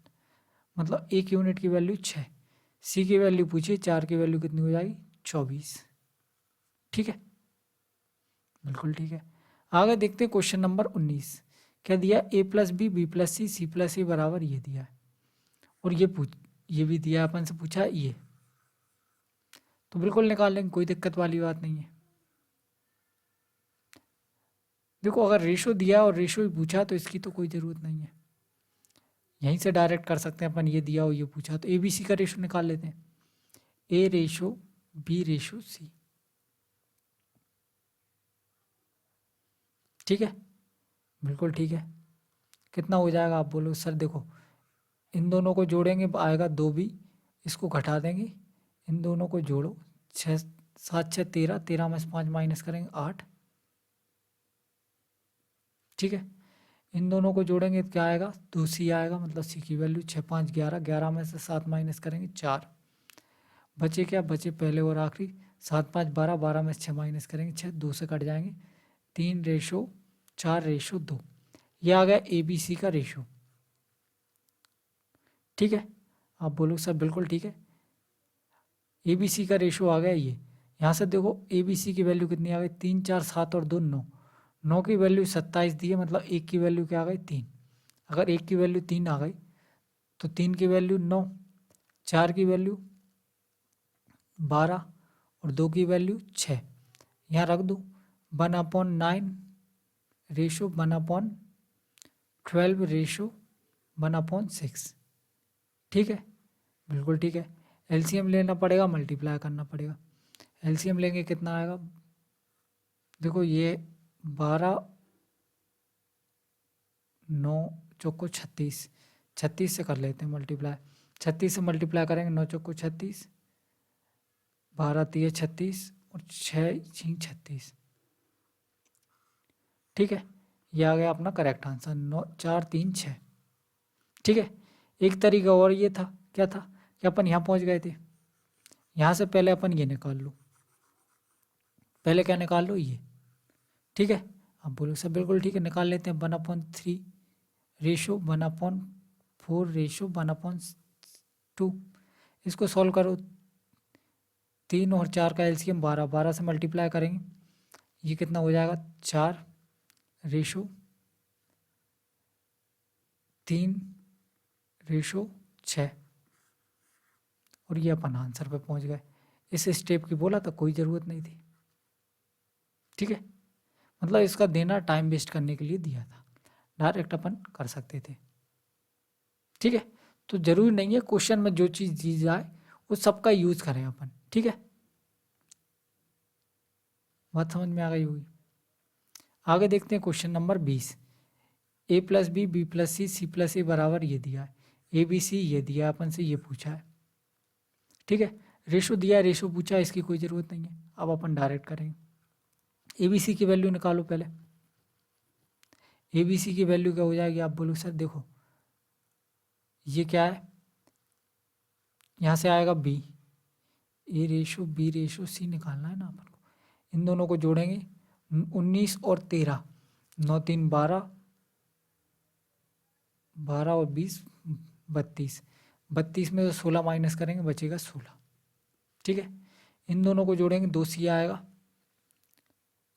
मतलब 1 यूनिट की वैल्यू 6। सी की वैल्यू पूछिए, 4 की वैल्यू कितनी हो जाएगी 24। ठीक है, बिल्कुल ठीक है। आगे देखते हैं क्वेश्चन नंबर 19, क्या दिया ए plus b b plus c c plus a बराबर ये दिया है, और ये भी दिया अपन से पूछा है ये, तो बिल्कुल निकाल लेंगे, कोई दिक्कत वाली बात नहीं है। देखो अगर रेशो दिया और रेशो ही पूछा तो इसकी तो कोई ज़रूरत नहीं है, यहीं से डायरेक्ट कर सकते हैं अपन, ये दिया हो ये पूछा तो ए बी सी का रेशो निकाल लेते हैं, ए रेशो बी रेशो सी। ठीक है, बिल्कुल ठीक है, कितना हो जाएगा आप बोलो सर देखो इन दोनों को जोड़ेंगे आएगा 2b, इसको घटा देंगे, इन दोनों को जोड़ो 6 7 6 13, 13 में से 5 माइनस करेंगे 8। ठीक है, इन दोनों को जोड़ेंगे तो क्या आएगा 2c आएगा, मतलब c की वैल्यू 6 5 11, 11 में से 7 माइनस करेंगे 4, बचे क्या बचे पहले और आखिरी 7 5 12, 12 में से 6 माइनस करेंगे 6, 2 से कट जाएंगे 3 रेशो 4 रेशो 2। ये आ गया ए बी सी का रेशो। ठीक है, आप बोलो सर बिल्कुल ठीक है। ए बी सी का रेशो आ गया ये। यहाँ से देखो ए बी सी की वैल्यू कितनी आ गई, 3 4 7 और 2 9। 9 की वैल्यू 27 दी है, मतलब एक की वैल्यू क्या आ गई 3। अगर एक की वैल्यू 3 आ गई तो 3 की वैल्यू 9, 4 की वैल्यू 12 और 2 की वैल्यू 6। यहाँ रख दो 1/9 रेशो 1/12 रेशो 1/6। ठीक है, बिल्कुल ठीक है। एलसीएम लेना पड़ेगा, मल्टीप्लाई करना पड़ेगा। एलसीएम लेंगे कितना आएगा, देखो ये 12 9 चौको 36, 36 से कर लेते हैं मल्टीप्लाई। 36 से मल्टीप्लाई करेंगे, 9 चौको 36, 12 3 36 और 6 6 36। ठीक है, ये आ गया अपना करेक्ट आंसर 9 4 3 6। ठीक है, एक तरीका और ये था, क्या था कि अपन यहाँ पहुँच गए थे, यहाँ से पहले अपन ये निकाल लो, पहले क्या निकाल लो ये। ठीक है, अब बोलो सर बिल्कुल ठीक है, निकाल लेते हैं 1/3 रेशो 1/4 रेशो 1/2। इसको सॉल्व करो, 3 और 4 का एलसीएम 12, 12 से मल्टीप्लाई करेंगे, ये कितना हो जाएगा 4 रेशो 3 रेशो 6। और ये अपन आंसर पे पहुंच गए। इस स्टेप की बोला तो कोई ज़रूरत नहीं थी। ठीक है, मतलब इसका देना टाइम वेस्ट करने के लिए दिया था, डायरेक्ट अपन कर सकते थे। ठीक है, तो ज़रूरी नहीं है क्वेश्चन में जो चीज़ दी जाए वो सबका यूज़ करें अपन। ठीक है, बात समझ में आ गई होगी। आगे देखते हैं question number 20। a plus b b plus c c plus a बराबर ये दिया है, ए बी सी ये दिया है, अपन से ये पूछा है। ठीक है, रेशो दिया है, रेशो पूछा है, इसकी कोई ज़रूरत नहीं है, अब अपन डायरेक्ट करेंगे। ए बी सी की वैल्यू निकालो पहले। ए बी सी की वैल्यू क्या हो जाएगी, आप बोलो सर देखो ये क्या है, यहाँ से आएगा बी, ए रेशो बी रेशो सी निकालना है ना अपन को। इन दोनों को जोड़ेंगे 19 और 13, 9 3 12, 12 और 20 32, 32 में तो 16 माइनस करेंगे बचेगा 16। ठीक है, इन दोनों को जोड़ेंगे 2 सी आएगा,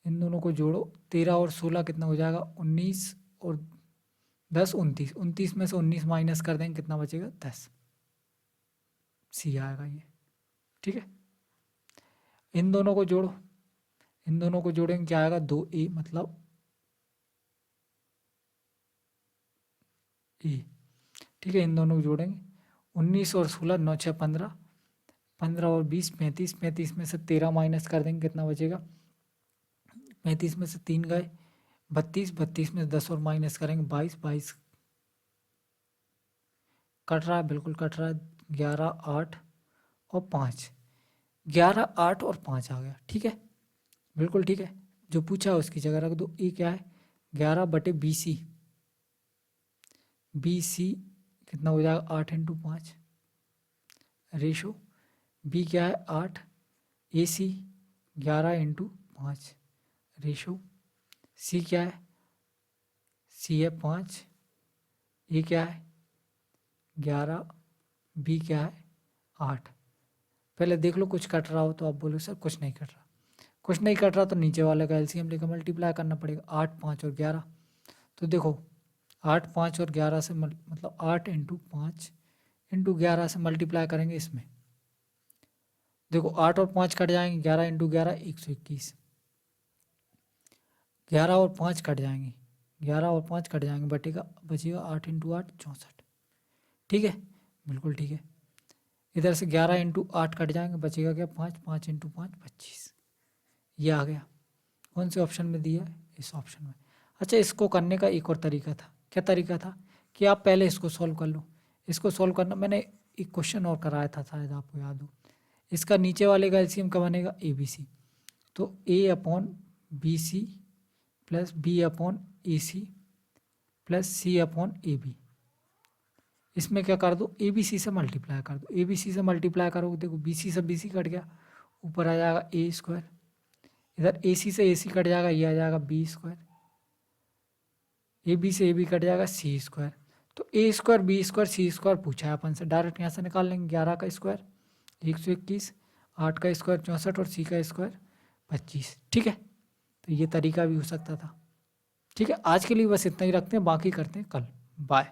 इन दोनों को जोड़ो 13 और 16 कितना हो जाएगा 19 और 10 29, 29 में से 19 माइनस कर देंगे कितना बचेगा 10, सी आएगा ये। ठीक है, इन दोनों को जोड़ो, इन दोनों को जोड़ेंगे क्या आएगा 2a मतलब ए। ठीक है, इन दोनों को जोड़ेंगे 19 और 16 9 6 15, 15 और 20 35, 35 में से 13 माइनस कर देंगे कितना बचेगा, 35 में से 3 गए 32, 32 में से 10 और माइनस करेंगे 22, 22 कट रहा है, बिल्कुल कट रहा है, 11 8 और 5, 11 8 और 5 आ गया। ठीक है, बिल्कुल ठीक है, जो पूछा है उसकी जगह रख दो। ए क्या है 11/BC, BC कितना हो जाएगा 8 × 5 रेशो, बी क्या है 8, AC 11 × 5 रेशो, सी क्या है, सी है 5, ए क्या है 11, बी क्या है 8। पहले देख लो कुछ कट रहा हो तो आप बोलो सर कुछ नहीं कट रहा, कुछ नहीं कट रहा तो नीचे वाले का एलसीएम लेकर मल्टीप्लाई करना पड़ेगा, 8 5 और 11। तो देखो 8 5 और 11 से मतलब 8 × 5 × 11 से मल्टीप्लाई करेंगे इसमें, देखो 8 और 5 कट जाएंगे, 11 × 11 121, 11 और 5 कट जाएंगे, 11 और 5 कट जाएंगे, बटेगा बचेगा 8 × 8 64। ठीक है, बिल्कुल ठीक है, इधर से 11 × 8 कट जाएंगे, बचेगा क्या 5, 5 × 5 25। ये आ गया, कौन से ऑप्शन में दिया है, इस ऑप्शन में। अच्छा, इसको करने का एक और तरीका था, क्या तरीका था कि आप पहले इसको सॉल्व कर लो। इसको सॉल्व करना मैंने एक क्वेश्चन और कराया था, शायद आपको याद हो। इसका नीचे वाले का एलसीएम का बनेगा ए बी सी, तो A/BC plus B/AC plus C/AB। इसमें क्या कर दो, ABC से मल्टीप्लाई कर दो, ABC से मल्टीप्लाई करोगे देखो BC से BC कट गया, ऊपर आ जाएगा A², इधर AC से AC कट जाएगा, ये आ जाएगा B², ए बी से ए बी कट जाएगा सी स्क्वायर, तो ए स्क्वायर बी स्क्वायर सी स्क्वायर पूछा है अपन से, डायरेक्ट यहाँ से निकाल लेंगे। 11 का स्क्वायर 121, 8 का स्क्वायर 64 और सी का स्क्वायर 25। ठीक है, तो ये तरीका भी हो सकता था। ठीक है, आज के लिए बस इतना ही रखते हैं, बाकी करते हैं कल। बाय।